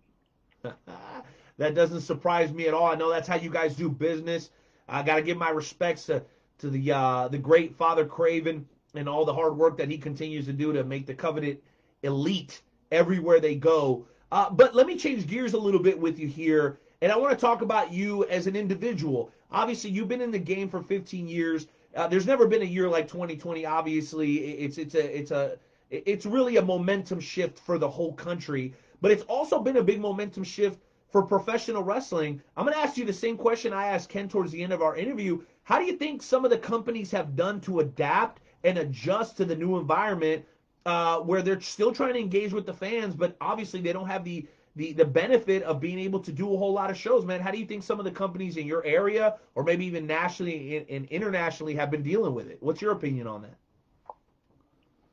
That doesn't surprise me at all. I know that's how you guys do business. I got to give my respects to the great Father Craven and all the hard work that he continues to do to make the Covenant elite everywhere they go. But let me change gears a little bit with you here, and I want to talk about you as an individual. Obviously, you've been in the game for 15 years. There's never been a year like 2020. Obviously, it's really a momentum shift for the whole country, but it's also been a big momentum shift for professional wrestling. I'm going to ask you the same question I asked Ken towards the end of our interview. How do you think some of the companies have done to adapt and adjust to the new environment, where they're still trying to engage with the fans, but obviously they don't have the benefit of being able to do a whole lot of shows, man? How do you think some of the companies in your area, or maybe even nationally and internationally, have been dealing with it? What's your opinion on that?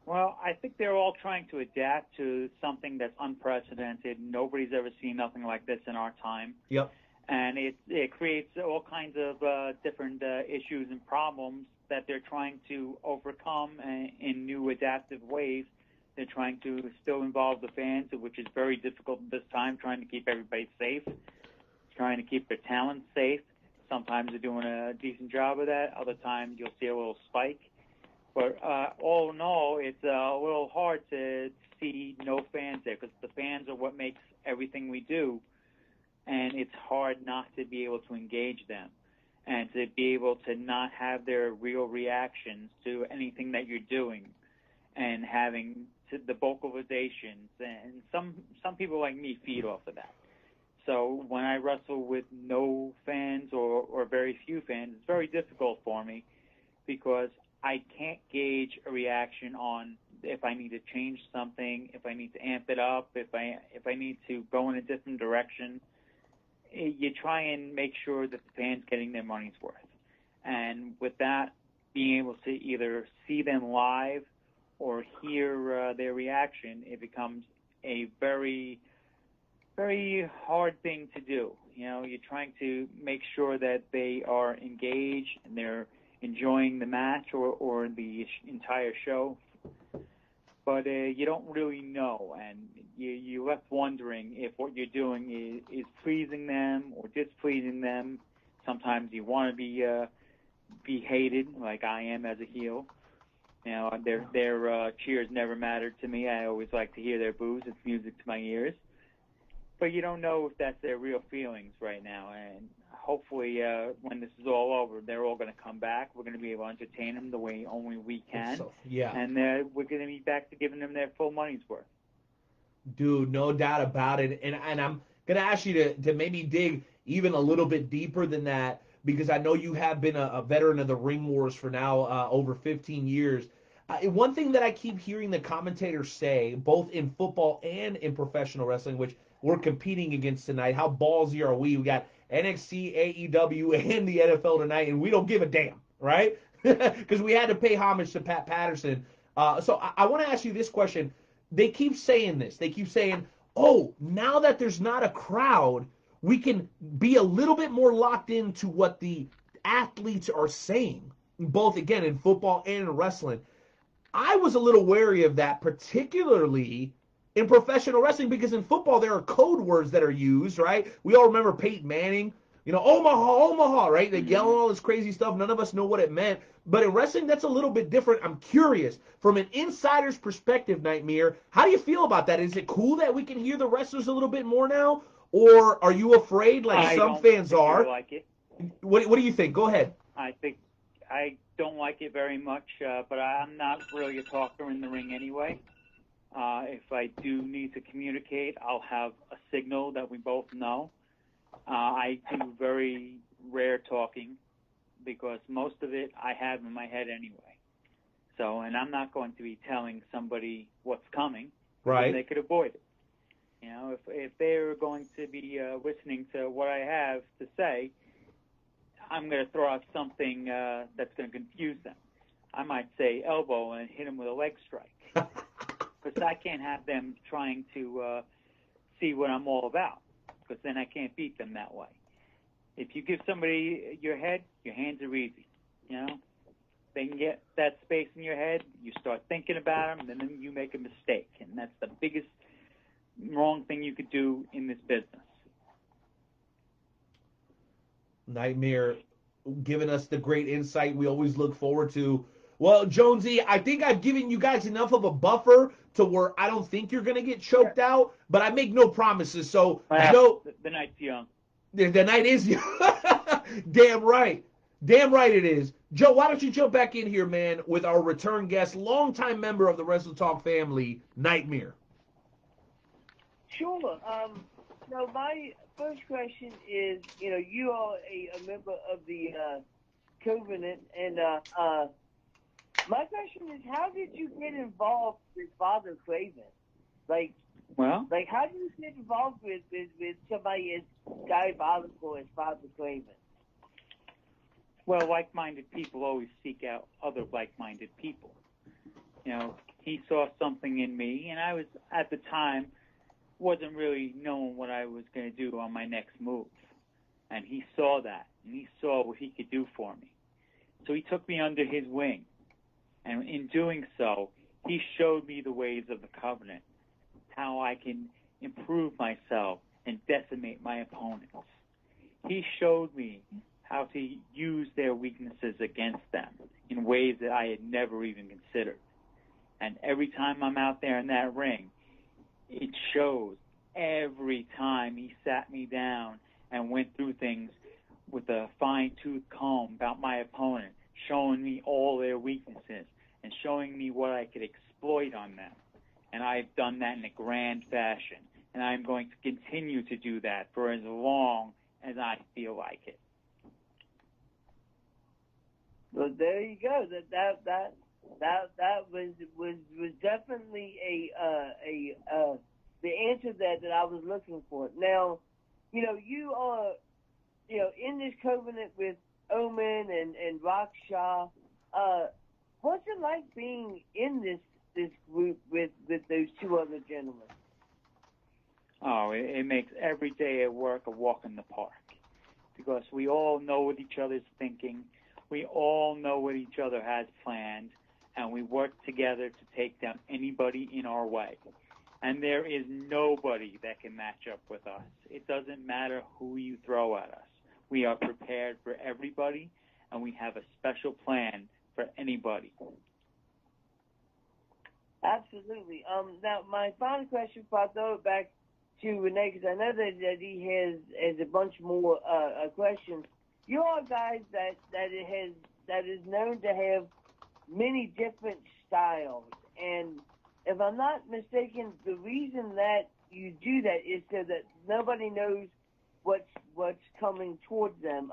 Well, I think they're all trying to adapt to something that's unprecedented. Nobody's ever seen nothing like this in our time. Yep. And it creates all kinds of different issues and problems that they're trying to overcome in new adaptive ways. They're trying to still involve the fans, which is very difficult at this time, trying to keep everybody safe, trying to keep their talent safe. Sometimes they're doing a decent job of that. Other times you'll see a little spike. But all in all, it's a little hard to see no fans there, because the fans are what makes everything we do, and it's hard not to be able to engage them and to be able to not have their real reactions to anything that you're doing, and having the vocalizations. And some people like me feed off of that. So when I wrestle with no fans or very few fans, it's very difficult for me, because I can't gauge a reaction on if I need to change something, if I need to amp it up, if I need to go in a different direction. You try and make sure that the fans getting their money's worth. And with that, being able to either see them live or hear their reaction, it becomes a very, very hard thing to do. You know, you're trying to make sure that they are engaged and they're enjoying the match or the entire show, but you don't really know, and you're left wondering if what you're doing is pleasing them or displeasing them. Sometimes you want to be hated, like I am as a heel. You know, their cheers never mattered to me. I always like to hear their boos. It's music to my ears. But you don't know if that's their real feelings right now, and hopefully when this is all over, they're all going to come back. We're going to be able to entertain them the way only we can. So, yeah. And we're going to be back to giving them their full money's worth. Dude, no doubt about it. And I'm going to ask you to maybe dig even a little bit deeper than that, because I know you have been a veteran of the ring wars for now over 15 years. One thing that I keep hearing the commentators say, both in football and in professional wrestling, which we're competing against tonight, how ballsy are we? We got NXT, AEW, and the NFL tonight, and we don't give a damn, right? Because we had to pay homage to Pat Patterson. So I want to ask you this question. They keep saying this. They keep saying, oh, now that there's not a crowd, we can be a little bit more locked into what the athletes are saying, both, again, in football and in wrestling. I was a little wary of that, particularly in professional wrestling, because in football there are code words that are used, right? We all remember Peyton Manning Omaha, Omaha, right? They yell all this crazy stuff. None of us know what it meant. But in wrestling, that's a little bit different. I'm curious, from an insider's perspective, Nightmare, how do you feel about that? Is it cool that we can hear the wrestlers a little bit more now? Or are you afraid, like some fans are? I like it. What do you think? Go ahead. I don't like it very much, but I'm not really a talker in the ring anyway. If I do need to communicate, I'll have a signal that we both know. I do very rare talking because most of it I have in my head anyway. So, and I'm not going to be telling somebody what's coming. Right. They could avoid it. If they're going to be listening to what I have to say, I'm going to throw out something that's going to confuse them. I might say elbow and hit them with a leg strike. Because I can't have them trying to see what I'm all about. Because then I can't beat them that way. If you give somebody your head, your hands are easy. They can get that space in your head, you start thinking about them, and then you make a mistake. And that's the biggest wrong thing you could do in this business. Nightmare giving us the great insight we always look forward to. Well, Jonesy, I think I've given you guys enough of a buffer to where I don't think you're going to get choked out, but I make no promises. So, Joe, the night's young. The night is young. Damn right. Damn right it is. Joe, why don't you jump back in here, man, with our return guest, longtime member of the Wrestle Talk family, Nightmare. Sure. So my first question is, you are a member of the Covenant, and my question is, how did you get involved with Father Craven? Like, how do you get involved with somebody as diabolical as Father Craven? Well, like-minded people always seek out other like-minded people. He saw something in me, and I was, at the time, wasn't really knowing what I was going to do on my next move. And he saw that, and he saw what he could do for me. So he took me under his wing. And in doing so, he showed me the ways of the Covenant, how I can improve myself and decimate my opponents. He showed me how to use their weaknesses against them in ways that I had never even considered. And every time I'm out there in that ring, it shows. Every time he sat me down and went through things with a fine-tooth comb about my opponent, showing me all their weaknesses and showing me what I could exploit on them. And I've done that in a grand fashion. And I'm going to continue to do that for as long as I feel like it. Well, there you go. That was definitely the answer that I was looking for. Now, you are, in this Covenant with Omen and Raksha. What's it like being in this group with those two other gentlemen? Oh, it makes every day at work a walk in the park, because we all know what each other's thinking. We all know what each other has planned, and we work together to take down anybody in our way. And there is nobody that can match up with us. It doesn't matter who you throw at us. We are prepared for everybody, and we have a special plan for anybody. Absolutely. Now, my final question, before I throw it back to Renee, because I know that he has a bunch more questions. You are guys that is known to have many different styles, and if I'm not mistaken, the reason that you do that is so that nobody knows what's coming towards them.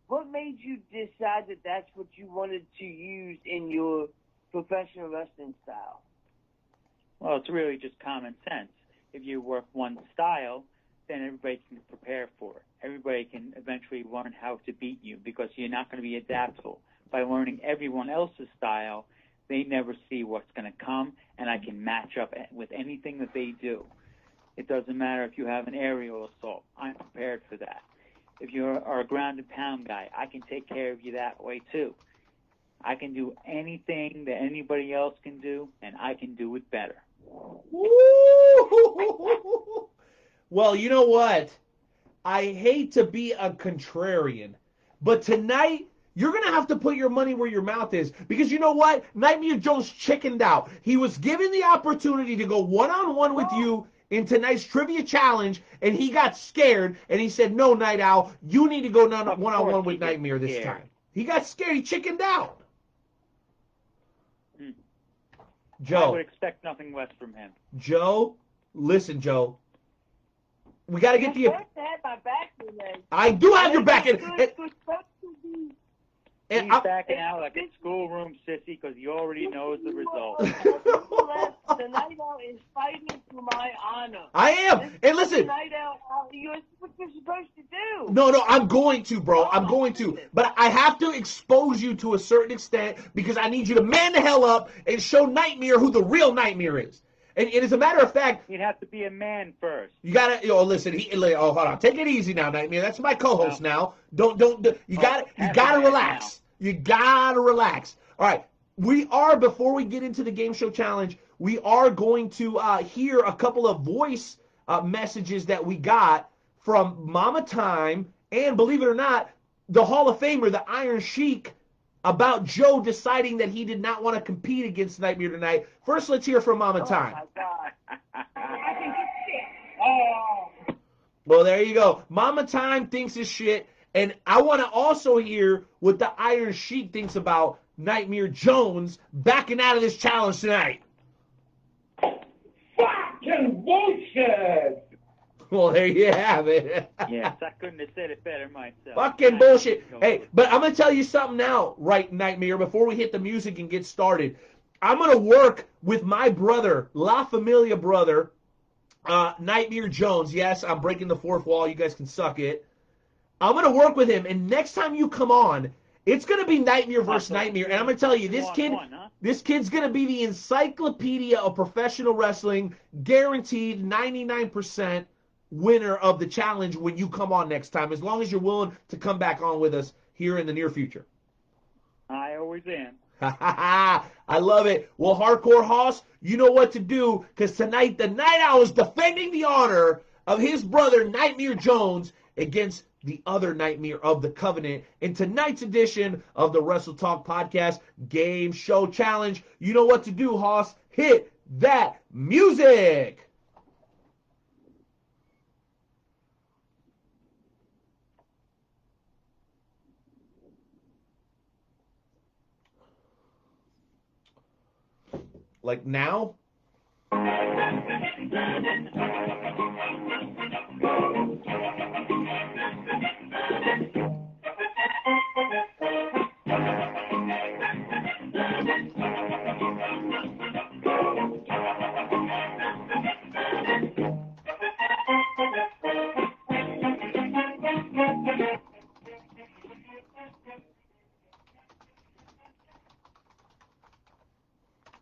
What made you decide that that's what you wanted to use in your professional wrestling style? Well, it's really just common sense. If you work one style, then everybody can prepare for it. Everybody can eventually learn how to beat you, because you're not going to be adaptable. By learning everyone else's style, they never see what's going to come, and I can match up with anything that they do. It doesn't matter if you have an aerial assault. I'm prepared for that. If you are a ground and pound guy, I can take care of you that way too. I can do anything that anybody else can do, and I can do it better. Well, you know what? I hate to be a contrarian, but tonight you're going to have to put your money where your mouth is, because you know what? Nightmare Jones chickened out. He was given the opportunity to go one-on-one with you in tonight's trivia challenge, and he got scared, and he said, no, Night Owl, you need to go one-on-one with Nightmare this time. He got scared. He chickened out. Joe. I would expect nothing less from him. Joe, listen, Joe. We got to get the... I do have your back. He's backing out like a schoolroom sissy because he already knows the result. The Night Owl is fighting for my honor. I am. And listen. Night Owl, you're what you're supposed to do. No, I'm going to, bro. I'm going to. But I have to expose you to a certain extent because I need you to man the hell up and show Nightmare who the real Nightmare is. And as a matter of fact, he'd have to be a man first. You gotta, listen. Hold on, take it easy now, Nightmare. That's my co-host now. Don't. You gotta relax. Now. You gotta relax. All right, before we get into the game show challenge, we are going to hear a couple of voice messages that we got from Mama Time and, believe it or not, the Hall of Famer, the Iron Sheik, about Joe deciding that he did not want to compete against Nightmare tonight. First, let's hear from Mama Time. Oh, my God. Well, there you go. Mama Time thinks it's shit. And I want to also hear what the Iron Sheik thinks about Nightmare Jones backing out of this challenge tonight. Fucking bullshit! Well, there you have it. Yes, I couldn't have said it better myself. Fucking bullshit. Hey, but I'm going to tell you something now, right, Nightmare, before we hit the music and get started. I'm going to work with my brother, La Familia brother, Nightmare Jones. Yes, I'm breaking the fourth wall. You guys can suck it. I'm going to work with him, and next time you come on, it's going to be Nightmare versus Nightmare. And I'm going to tell you, this kid's going to be the encyclopedia of professional wrestling, guaranteed 99% winner of the challenge when you come on next time, as long as you're willing to come back on with us here in the near future. I always am. I love it. Well, Hardcore Hoss, you know what to do, because tonight the Night Owl is defending the honor of his brother, Nightmare Jones, against the other Nightmare of the Covenant in tonight's edition of the Wrestle Talk Podcast Game Show Challenge. You know what to do, Hoss. Hit that music. Like now?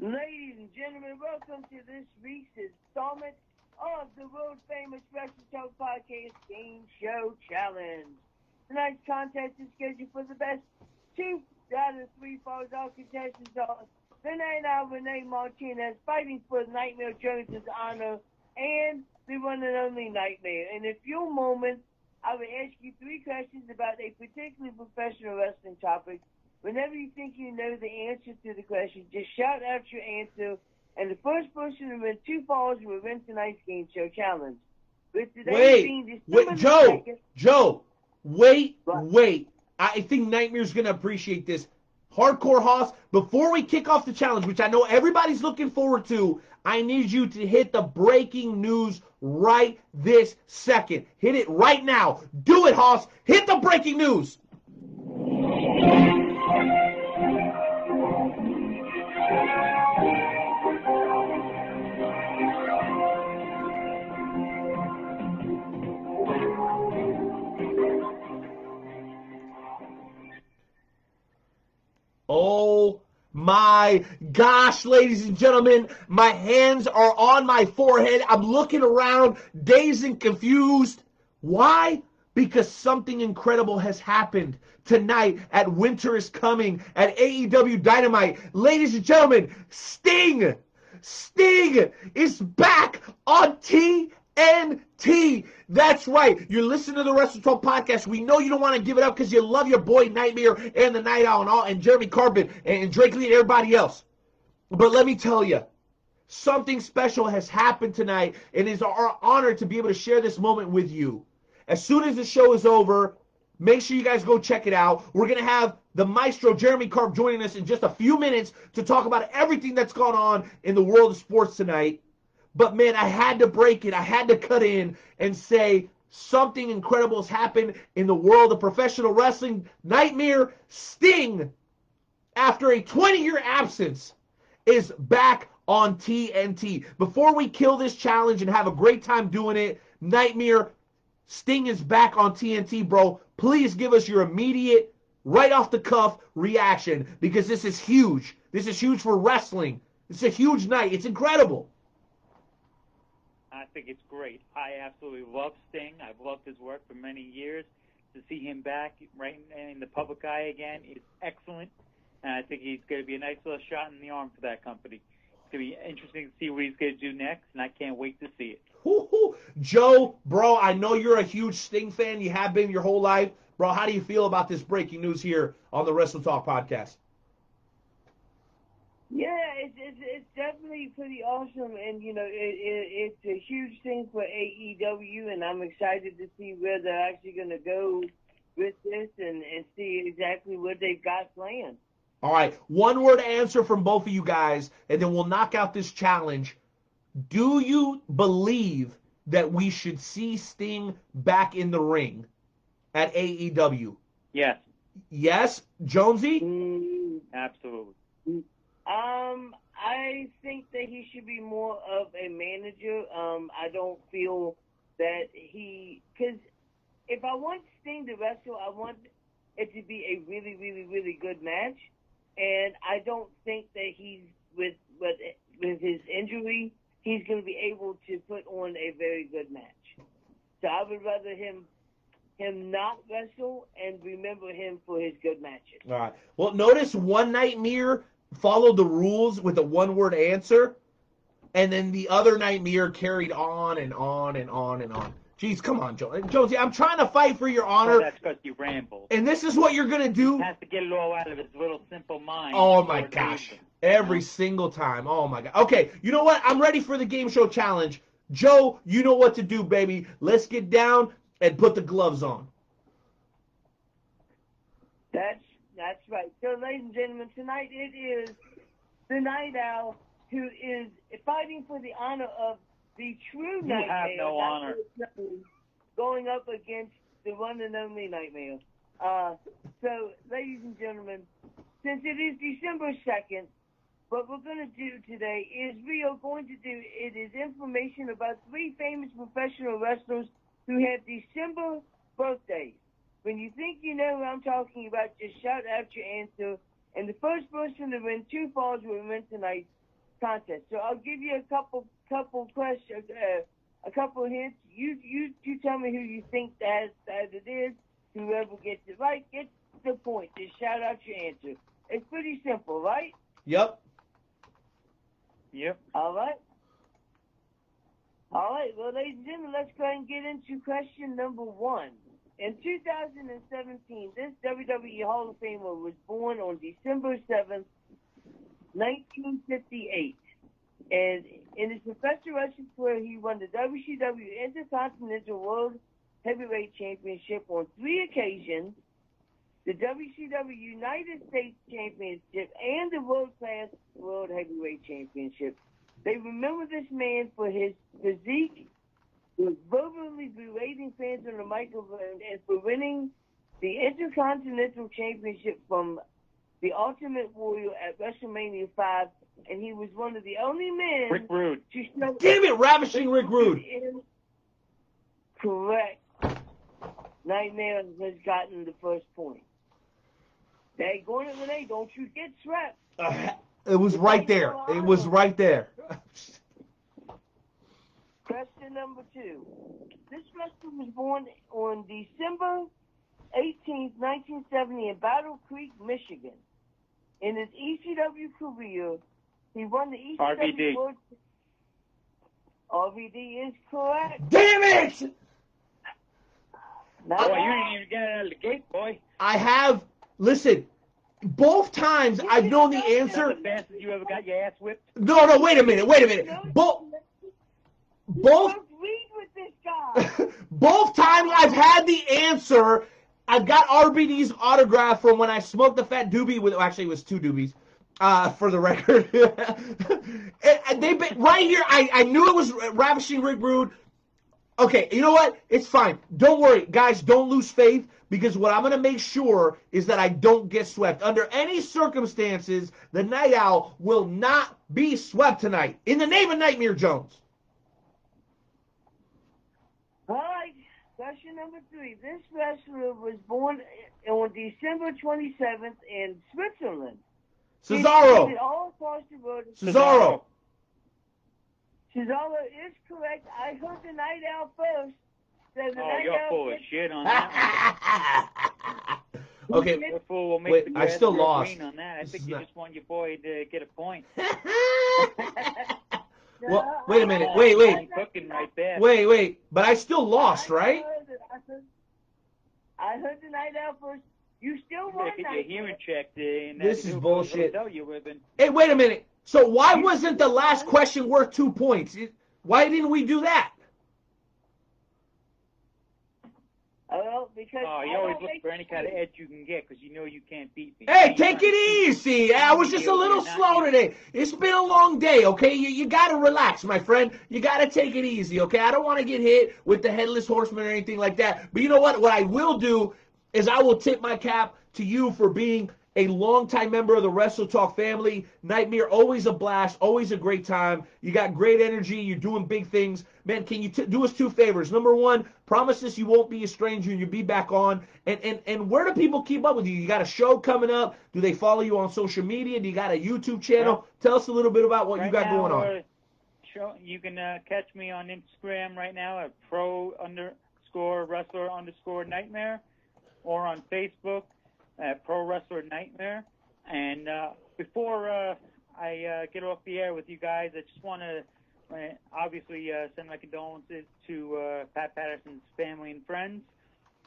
Ladies and gentlemen, welcome to this week's installment of the world-famous Wrestle Talk Podcast Game Show Challenge. Tonight's contest is scheduled for the best 2 out of 3 falls. All contestants are the Night Owl Renee Martinez fighting for Nightmare Jones' honor and the one and only Nightmare. In a few moments, I will ask you 3 questions about a particular professional wrestling topic. Whenever you think you know the answer to the question, just shout out your answer, and the first person to win 2 falls will win tonight's game show challenge. With today being Joe, wait. I think Nightmare's going to appreciate this. Hardcore Hoss, before we kick off the challenge, which I know everybody's looking forward to, I need you to hit the breaking news right this second. Hit it right now. Do it, Hoss. Hit the breaking news. Oh my gosh, ladies and gentlemen, my hands are on my forehead. I'm looking around, dazed and confused. Why? Because something incredible has happened tonight at Winter is Coming at AEW Dynamite. Ladies and gentlemen, Sting is back on TNT. TNT. That's right. You're listening to the Wrestle Talk podcast. We know you don't want to give it up because you love your boy Nightmare and the Night Owl and Jeremy Carpet and Drake Lee and everybody else. But let me tell you, something special has happened tonight, and it is our honor to be able to share this moment with you. As soon as the show is over, make sure you guys go check it out. We're going to have the maestro, Jeremy Carp, joining us in just a few minutes to talk about everything that's gone on in the world of sports tonight. But, man, I had to break it. I had to cut in and say something incredible has happened in the world of professional wrestling. Nightmare Sting, after a 20-year absence, is back on TNT. Before we kill this challenge and have a great time doing it, Nightmare, Sting is back on TNT, bro. Please give us your immediate, right off the cuff reaction, because this is huge. This is huge for wrestling. It's a huge night. It's incredible. I think it's great. I absolutely love Sting. I've loved his work for many years. To see him back right in the public eye again is excellent. And I think he's going to be a nice little shot in the arm for that company. It's going to be interesting to see what he's going to do next, and I can't wait to see it. Woo-hoo. Joe, bro, I know you're a huge Sting fan. You have been your whole life. Bro, how do you feel about this breaking news here on the Wrestle Talk podcast? Yeah, it's definitely pretty awesome, and it's a huge thing for AEW, and I'm excited to see where they're actually going to go with this and see exactly what they've got planned. All right, one word answer from both of you guys, and then we'll knock out this challenge. Do you believe that we should see Sting back in the ring at AEW? Yes. Yes, Jonesy? Absolutely. I think that he should be more of a manager. I don't feel that because if I want Sting to wrestle, I want it to be a really, really, really good match. And I don't think that he's, with his injury, he's going to be able to put on a very good match. So I would rather him not wrestle and remember him for his good matches. All right. Well, notice one Nightmare followed the rules with a one-word answer, and then the other Nightmare carried on and on and on and on. Jeez, come on, Jonesy. I'm trying to fight for your honor. Oh, that's because you ramble. And this is what you're going to do? He has to get it all out of his little simple mind. Oh, my gosh. Every single time. Oh, my God. Okay, you know what? I'm ready for the game show challenge. Joe, you know what to do, baby. Let's get down and put the gloves on. That's right. So, ladies and gentlemen, tonight it is the Night Owl who is fighting for the honor of the true Nightmare. You have no honor. Going up against the one and only Nightmare. So, ladies and gentlemen, since it is December 2nd, what we're going to do today is it is information about 3 famous professional wrestlers who have December birthdays. When you think you know who I'm talking about, just shout out your answer. And the first person to win 2 falls will win tonight's contest. So I'll give you a couple questions, a couple hints. You tell me who you think that it is. Whoever gets it right gets the point. Just shout out your answer. It's pretty simple, right? Yep. All right. Well, ladies and gentlemen, let's go ahead and get into question number 1. In 2017, this WWE Hall of Famer was born on December 7th, 1958. And in his professional wrestling career, he won the WCW Intercontinental World Heavyweight Championship on 3 occasions, the WCW United States Championship, and the World Class World Heavyweight Championship. They remember this man for his physique, was verbally berating fans on the microphone, and for winning the Intercontinental Championship from the Ultimate Warrior at WrestleMania 5, and he was one of the only men Rick Rude. to show... Damn it, Ravishing Rick Rude. Correct. Nightmare has gotten the first point. They going to Renee, don't you get swept. It was right there. It was right there. Question number 2. This wrestler was born on December 18th, 1970 in Battle Creek, Michigan. In his ECW career, he won the ECW RVD. World... RVD is correct. Damn it! Now, Boy, you didn't even get it out of the gate, boy. I have, listen, both times I've known the That's answer. the fastest you ever got your ass whipped. No, wait a minute. Both don't read with this guy. both times I've had the answer. I've got RBD's autograph from when I smoked the fat doobie with. Actually, it was 2 doobies. For the record, and right here. I knew it was Ravishing Rick Rude. Okay, you know what? It's fine. Don't worry, guys. Don't lose faith, because what I'm going to make sure is that I don't get swept. Under any circumstances, the Night Owl will not be swept tonight. In the name of Nightmare Jones. All right, question number 3. This wrestler was born on December 27th in Switzerland. Cesaro. He's all across the world. Cesaro. Cesaro is correct. I heard the Night Owl first. So the Night You're Owl full of shit on that one. Okay, You're full. We'll make wait, the I still real lost. green on that. I This think is you not- just want your boy to get a point. Well, wait a minute. I'm cooking right there. Wait. But I still lost, right? I heard the Night Owl first. You still You won better get your Night hearing Owl. checked in This is bullshit. hotel you live in. Hey, wait a minute. So why wasn't the last question worth 2 points? Why didn't we do that? Well, because Oh, you always look for any kind of edge you can get because you know you can't beat me. Hey, take it easy. I was just a little slow today. It's been a long day, okay? You got to relax, my friend. You got to take it easy, okay? I don't want to get hit with the Headless Horseman or anything like that. But you know what? What I will do is I will tip my cap to you for being a longtime member of the Wrestle Talk family. Nightmare, always a blast, always a great time. You got great energy. You're doing big things. Man, can you do us 2 favors? Number 1, promise us you won't be a stranger and you'll be back on. And where do people keep up with you? You got a show coming up? Do they follow you on social media? Do you got a YouTube channel? Well, Tell us a little bit about what you got now, going on. You can catch me on Instagram right now at pro_wrestler_nightmare, or on Facebook at Pro Wrestler Nightmare. And before I get off the air with you guys, I just want to obviously send my condolences to Pat Patterson's family and friends.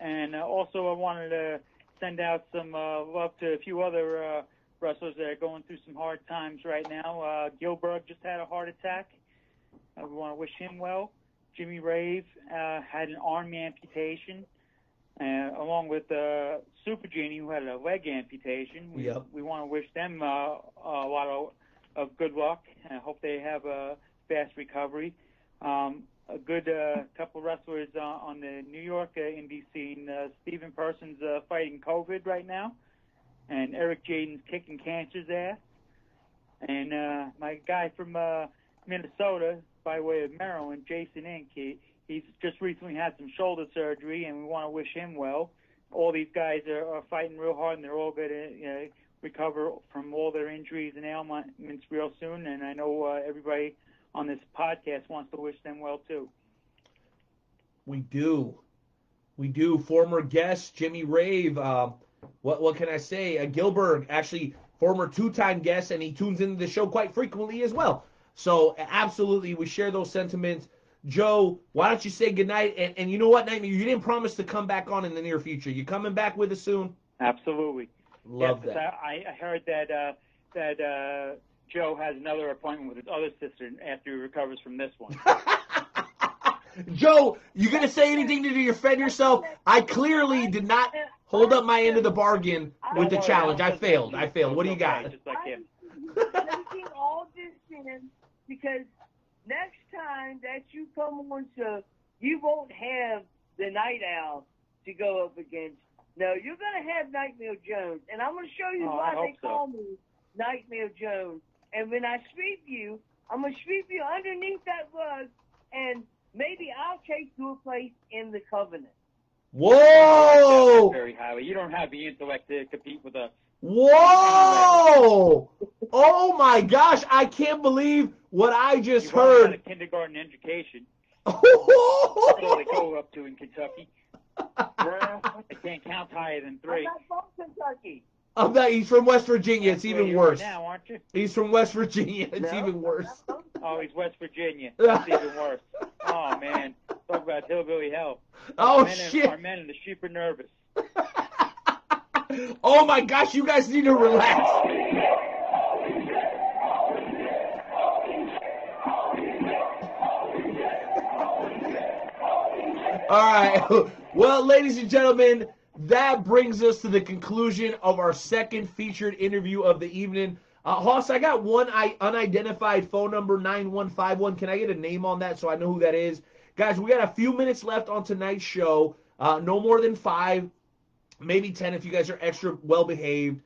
And also I wanted to send out some love to a few other wrestlers that are going through some hard times right now. Gilbert just had a heart attack. We want to wish him well. Jimmy Rave had an arm amputation. Along with Super Genie, who had a leg amputation. We want to wish them a lot of good luck. I hope they have a fast recovery. A good couple wrestlers on the New York indie scene. Steven Person's fighting COVID right now, and Eric Jaden's kicking cancer's ass. And my guy from Minnesota, by way of Maryland, Jason Inc., he's just recently had some shoulder surgery, and we want to wish him well. All these guys are fighting real hard, and they're all going to recover from all their injuries and ailments real soon. And I know everybody on this podcast wants to wish them well, too. We do. Former guest Jimmy Rave. What can I say? Gilbert, actually, former 2-time guest, and he tunes into the show quite frequently as well. So absolutely, we share those sentiments. Joe, why don't you say goodnight? And you know what, Nightmare? You didn't promise to come back on in the near future. You coming back with us soon? Absolutely. Love that. I heard that Joe has another appointment with his other sister after he recovers from this one. Joe, you going to say anything to defend yourself? I clearly did not hold up my end of the bargain with the challenge. I failed. What do you got? Just like him. Taking all this in because next time that you come on, so you won't have the Night Owl to go up against. No, you're going to have Nightmare Jones, and I'm going to show you why they call me Nightmare Jones. And when I sweep you, I'm going to sweep you underneath that rug, and maybe I'll take your place in the Covenant. Whoa! Very highly. You don't have the intellect to compete with us. Whoa! Oh my gosh! I can't believe what I just heard. Got a kindergarten education. That's all they go up to in Kentucky. They can't count higher than 3. I'm not from Kentucky. He's from West Virginia. It's That's where even you are worse. now, aren't you? He's from West Virginia. It's No, even worse. no. Oh, he's West Virginia. It's even worse. Oh, man. Talk about hillbilly hell. Oh, Our shit. men and the sheep are nervous. Oh, my gosh. You guys need to relax. All right. Well, ladies and gentlemen, that brings us to the conclusion of our second featured interview of the evening. Hoss, I got one unidentified phone number, 9151. Can I get a name on that so I know who that is? Guys, we got a few minutes left on tonight's show. No more than 5, maybe 10 if you guys are extra well-behaved.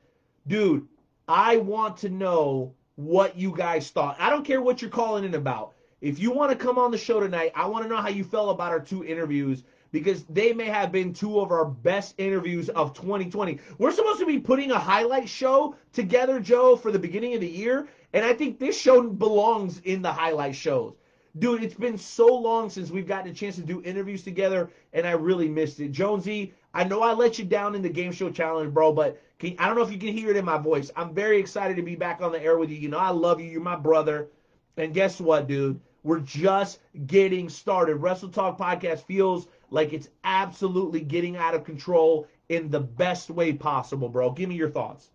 Dude, I want to know what you guys thought. I don't care what you're calling in about. If you want to come on the show tonight, I want to know how you felt about our 2 interviews, because they may have been 2 of our best interviews of 2020. We're supposed to be putting a highlight show together, Joe, for the beginning of the year, and I think this show belongs in the highlight shows. Dude, it's been so long since we've gotten a chance to do interviews together, and I really missed it. Jonesy, I know I let you down in the game show challenge, bro, but I don't know if you can hear it in my voice. I'm very excited to be back on the air with you. You know I love you. You're my brother. And guess what, dude? We're just getting started. Wrestle Talk Podcast feels like it's absolutely getting out of control in the best way possible, bro. Give me your thoughts.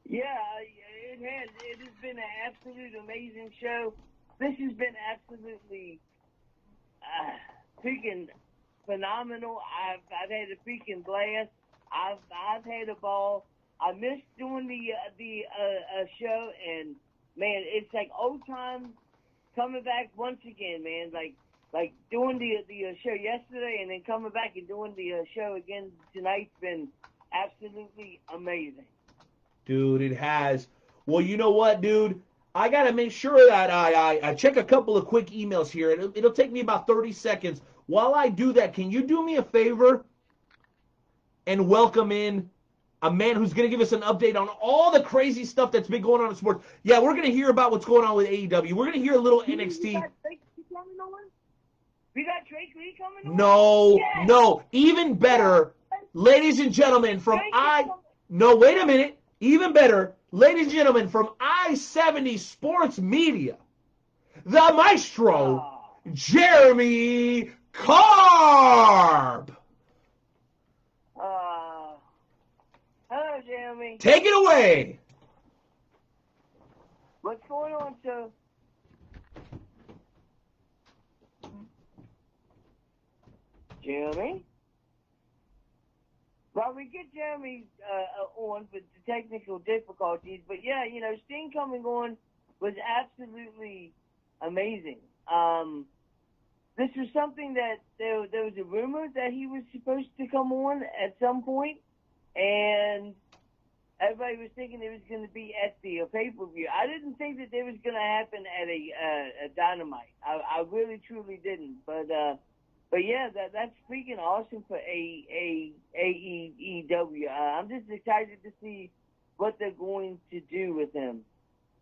Yeah, it has. It has been an absolute amazing show. This has been absolutely freaking phenomenal. I've had a freaking blast. I've had a ball. I missed doing the show, and man, it's like old times coming back once again, man. Like doing the show yesterday and then coming back and doing the show again tonight's been absolutely amazing. Dude, it has. Well, you know what, dude? I got to make sure that I check a couple of quick emails here. It'll take me about 30 seconds. While I do that, can you do me a favor and welcome in a man who's going to give us an update on all the crazy stuff that's been going on in sports? Yeah, we're going to hear about what's going on with AEW. We're going to hear a little NXT. We got Drake Lee coming on? No, Yeah. no. Even better, ladies and gentlemen, from No, wait a minute. Even better, ladies and gentlemen, from I-70 Sports Media, the maestro, Jeremy Karb. Hello, Jeremy. Take it away. What's going on, sir? Jeremy? Well, we get Jeremy on with the technical difficulties, but yeah, you know, Sting coming on was absolutely amazing. This was something that there was a rumor that he was supposed to come on at some point, and everybody was thinking it was going to be at the pay-per-view. I didn't think that it was going to happen at a Dynamite. I really, truly didn't. But yeah, that's freaking awesome for AEW. I'm just excited to see what they're going to do with him.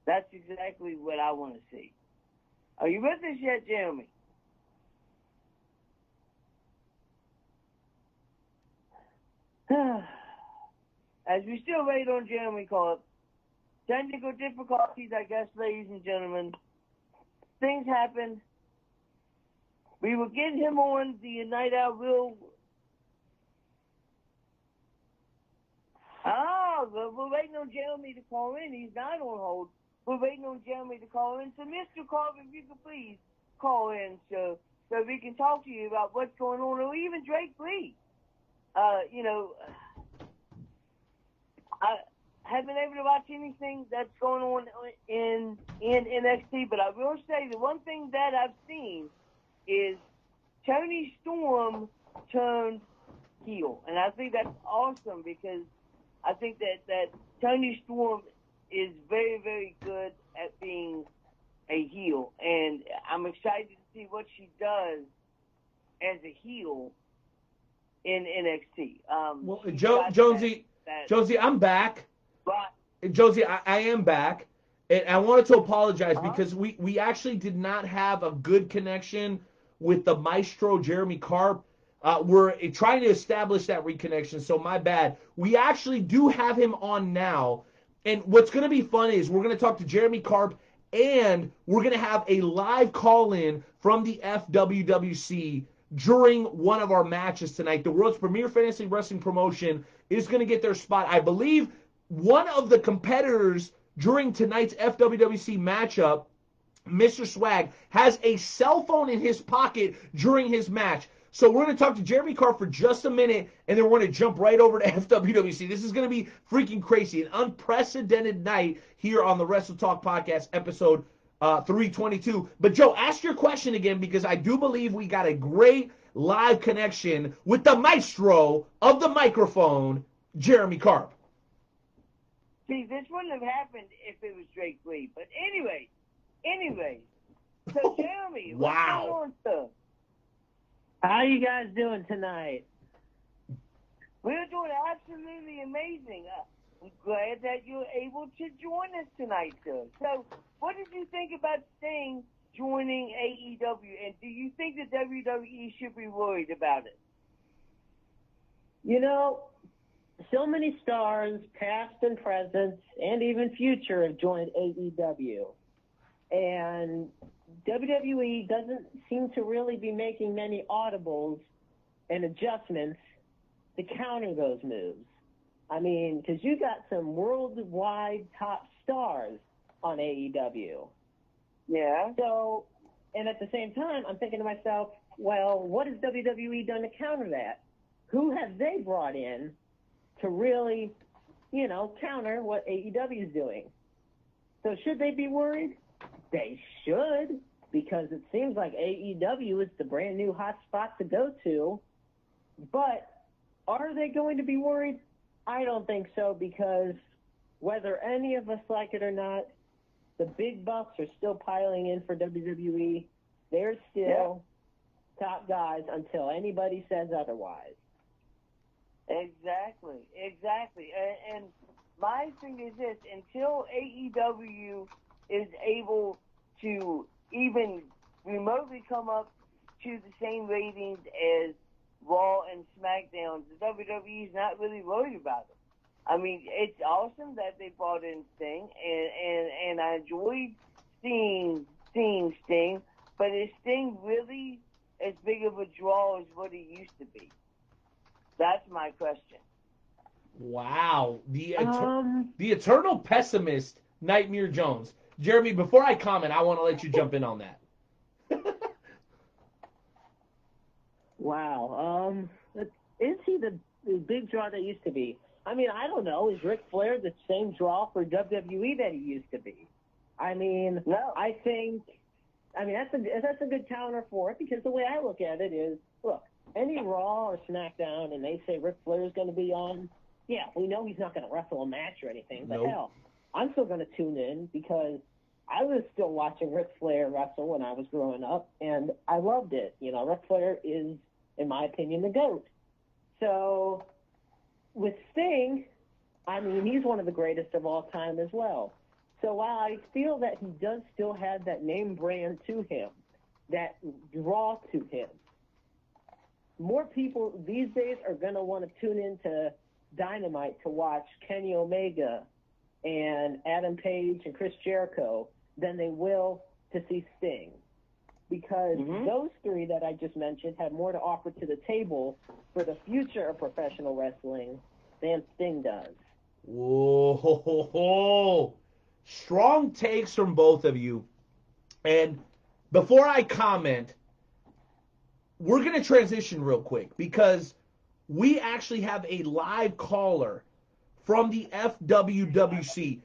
That's exactly what I want to see. Are you with us yet, Jeremy? As we still wait on Jeremy Clark, technical difficulties, I guess, ladies and gentlemen. Things happen. We will get him on the Night Out. We're waiting on Jeremy to call in. He's not on hold. We're waiting on Jeremy to call in. So, Mr. Clark, if you could please call in so we can talk to you about what's going on, or even Drake Lee. You know, I haven't been able to watch anything that's going on in NXT, but I will say the one thing that I've seen is Tony Storm turned heel, and I think that's awesome because I think that Tony Storm is very, very good at being a heel, and I'm excited to see what she does as a heel in NXT. Well, Jonesy, I'm back. But Josie, I am back. And I wanted to apologize because we actually did not have a good connection with the maestro, Jeremy Karp. We're trying to establish that reconnection, so my bad. We actually do have him on now. And what's going to be fun is we're going to talk to Jeremy Karp, and we're going to have a live call-in from the FWWC during one of our matches tonight. The world's premier fantasy wrestling promotion is going to get their spot. I believe one of the competitors during tonight's FWWC matchup, Mr. Swag, has a cell phone in his pocket during his match. So we're going to talk to Jeremy Carr for just a minute, and then we're going to jump right over to FWWC. This is going to be freaking crazy. An unprecedented night here on the Wrestle Talk Podcast, episode 322. But, Joe, ask your question again, because I do believe we got a great live connection with the maestro of the microphone, Jeremy Carp. See, this wouldn't have happened if it was Drake Lee. But anyway. So, Jeremy, wow. What's going on, sir? How you guys doing tonight? We're doing absolutely amazing. I'm glad that you're able to join us tonight, sir. So, what did you think about Sting joining AEW, and do you think that WWE should be worried about it? You know, so many stars, past and present, and even future, have joined AEW. And WWE doesn't seem to really be making many audibles and adjustments to counter those moves. I mean, because you got some worldwide top stars on AEW. Yeah. So, and at the same time, I'm thinking to myself, well, what has WWE done to counter that? Who have they brought in to really, counter what AEW is doing? So should they be worried? They should, because it seems like AEW is the brand new hot spot to go to. But are they going to be worried? I don't think so, because whether any of us like it or not, the big bucks are still piling in for WWE. They're still top guys until anybody says otherwise. Exactly. And my thing is this, until AEW is able to even remotely come up to the same ratings as Raw and SmackDown, the WWE is not really worried about it. I mean, it's awesome that they brought in Sting, and I enjoyed seeing Sting, but is Sting really as big of a draw as what he used to be? That's my question. Wow. The eternal pessimist, Nightmare Jones. Jeremy, before I comment, I want to let you jump in on that. Wow. Is he the big draw that used to be? I mean, I don't know. Is Ric Flair the same draw for WWE that he used to be? I mean, no. I think that's a good counter for it, because the way I look at it is, look, any Raw or SmackDown and they say Ric Flair is going to be on, yeah, we know he's not going to wrestle a match or anything, but hell, I'm still going to tune in, because I was still watching Ric Flair wrestle when I was growing up, and I loved it. Ric Flair is, in my opinion, the GOAT. So with Sting, I mean, he's one of the greatest of all time as well. So while I feel that he does still have that name brand to him, that draw to him, more people these days are going to want to tune into Dynamite to watch Kenny Omega and Adam Page and Chris Jericho than they will to see Sting. Because those three that I just mentioned have more to offer to the table for the future of professional wrestling than Sting does. Whoa. Strong takes from both of you. And before I comment, we're going to transition real quick, because we actually have a live caller from the FWWC.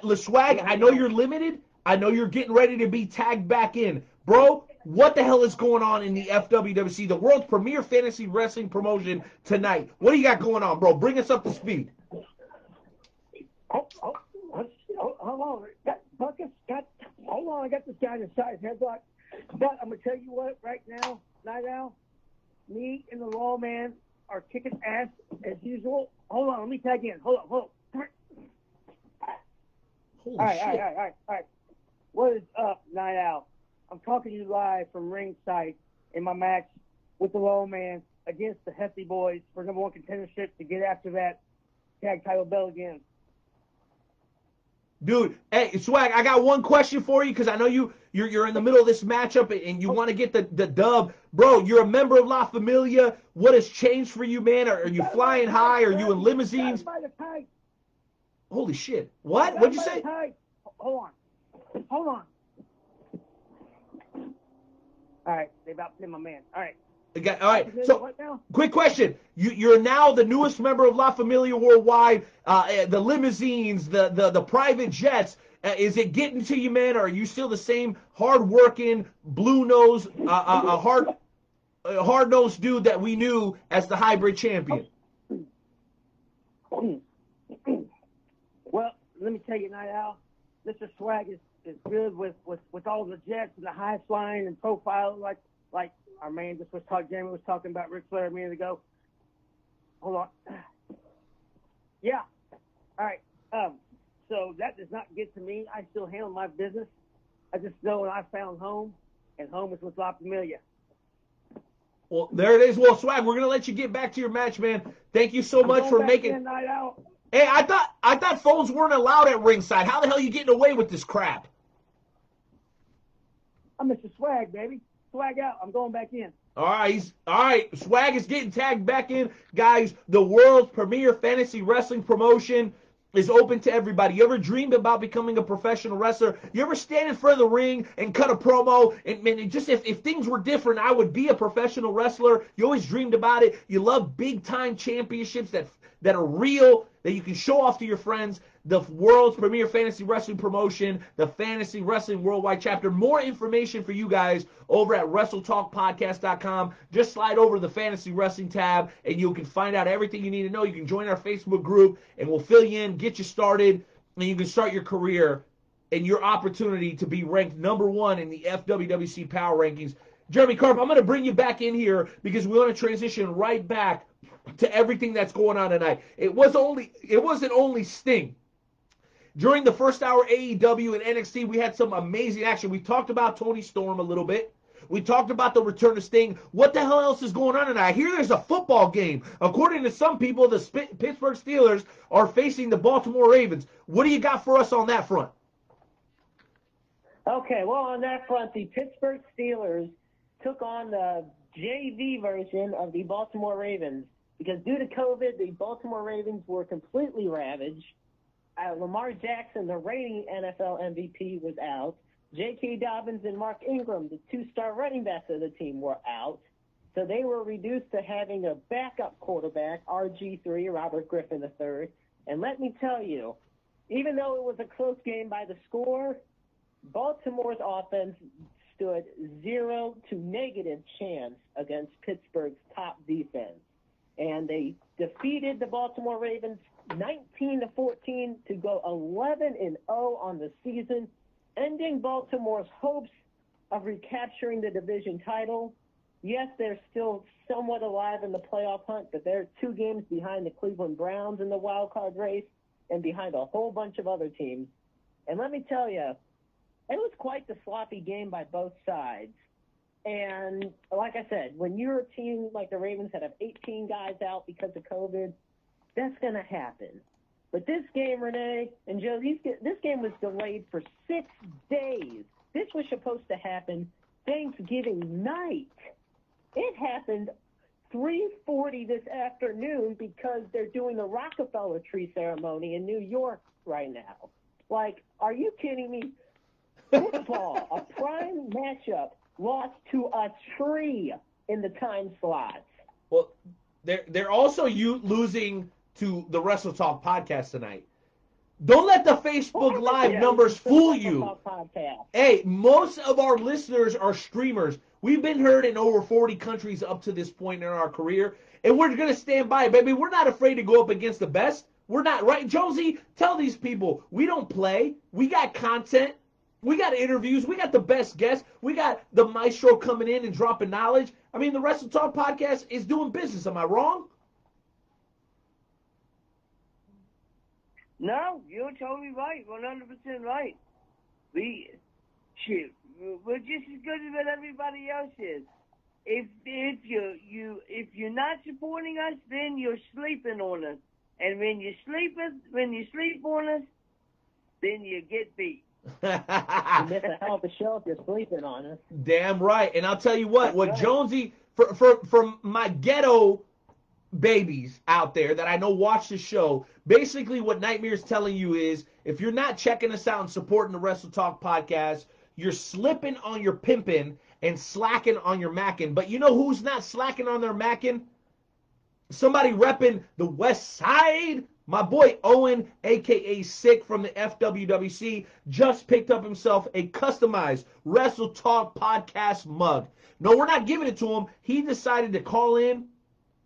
LeSwag, I know you're limited. I know you're getting ready to be tagged back in. Bro, what the hell is going on in the FWWC, the world's premier fantasy wrestling promotion tonight? What do you got going on, bro? Bring us up to speed. Hold on. Hold on. I got this guy inside his headlock. But I'm going to tell you what, right now, Night Owl, me and the Lawman are kicking ass as usual. Hold on. Let me tag in. Hold on. Come here. Holy All shit. right. What is up, Night Owl? I'm talking to you live from ringside in my match with the low man against the hefty boys for number one contendership to get after that tag title belt again. Dude, hey, Swag, I got one question for you because I know you're in the middle of this matchup and you want to get the dub. Bro, you're a member of La Familia. What has changed for you, man? Are you flying high? Are you in limousines? Holy shit. What? What'd you say? Hold on. All right, they about to hit my man. All right. All right. So, quick question: you're now the newest member of La Familia Worldwide. The limousines, the private jets. Is it getting to you, man? Or are you still the same hard-working, blue-nosed, hard-nosed dude that we knew as the hybrid champion? Well, let me tell you, Night Owl, Mr. Swag is good with all the jets and the high flying and profile like our man Jamie was talking about Ric Flair a minute ago. Hold on. Yeah. All right. So that does not get to me. I still handle my business. I just know when I found home, and home is with La Familia. Well, there it is. Well, Swag, we're gonna let you get back to your match, man. Thank you so much for making. Night Out. Hey, I thought phones weren't allowed at ringside. How the hell are you getting away with this crap? I'm Mr. Swag, baby. Swag out. I'm going back in. All right. Swag is getting tagged back in, guys. The world's premier fantasy wrestling promotion is open to everybody. You ever dreamed about becoming a professional wrestler? You ever stand in front of the ring and cut a promo? And just if things were different, I would be a professional wrestler. You always dreamed about it. You love big time championships that are real, that you can show off to your friends. The world's premier fantasy wrestling promotion, the Fantasy Wrestling Worldwide Chapter. More information for you guys over at WrestleTalkPodcast.com. Just slide over the Fantasy Wrestling tab, and you can find out everything you need to know. You can join our Facebook group, and we'll fill you in, get you started, and you can start your career and your opportunity to be ranked number one in the FWWC Power Rankings. Jeremy Carp, I'm going to bring you back in here because we want to transition right back to everything that's going on tonight. It wasn't only Sting. During the first hour, AEW and NXT, we had some amazing action. We talked about Tony Storm a little bit. We talked about the return of Sting. What the hell else is going on tonight? I hear there's a football game. According to some people, the Pittsburgh Steelers are facing the Baltimore Ravens. What do you got for us on that front? Okay, well, on that front, the Pittsburgh Steelers took on the JV version of the Baltimore Ravens because due to COVID, the Baltimore Ravens were completely ravaged. Lamar Jackson, the reigning NFL MVP, was out. J.K. Dobbins and Mark Ingram, the two-star running backs of the team, were out. So they were reduced to having a backup quarterback, RG3, Robert Griffin III. And let me tell you, even though it was a close game by the score, Baltimore's offense stood 0 to negative chance against Pittsburgh's top defense. And they defeated the Baltimore Ravens 19-14 to go 11-0 on the season, ending Baltimore's hopes of recapturing the division title. Yes, they're still somewhat alive in the playoff hunt, but they're 2 games behind the Cleveland Browns in the wild card race and behind a whole bunch of other teams. And let me tell you, it was quite the sloppy game by both sides. And like I said, when you're a team like the Ravens that have 18 guys out because of COVID, that's going to happen. But this game, Renee and Joe, this game was delayed for 6 days. This was supposed to happen Thanksgiving night. It happened 3:40 this afternoon because they're doing the Rockefeller tree ceremony in New York right now. Like, are you kidding me? Football, a prime matchup, lost to a tree in the time slots. Well, they're also losing to the Wrestle Talk podcast tonight. Don't let the Facebook Live numbers fool you. Hey, most of our listeners are streamers. We've been heard in over 40 countries up to this point in our career, and we're going to stand by, baby. We're not afraid to go up against the best. We're not, right? Josie, tell these people, we don't play. We got content. We got interviews. We got the best guests. We got the maestro coming in and dropping knowledge. I mean, the Wrestle Talk podcast is doing business. Am I wrong? No, you're totally right. 100% right. We're just as good as what everybody else is. if you're not supporting us, then you're sleeping on us. And when you sleep on us, then you get beat. You miss a hell of a show if you're sleeping on us. Damn right. And I'll tell you what Jonesy, from my ghetto babies out there that I know watch the show, basically what Nightmare's telling you is, if you're not checking us out and supporting the Wrestle Talk podcast, you're slipping on your pimping and slacking on your macking. But you know who's not slacking on their macking? Somebody repping the West Side. My boy Owen, a.k.a. Sick from the FWWC, just picked up himself a customized Wrestle Talk podcast mug. No, we're not giving it to him. He decided to call in.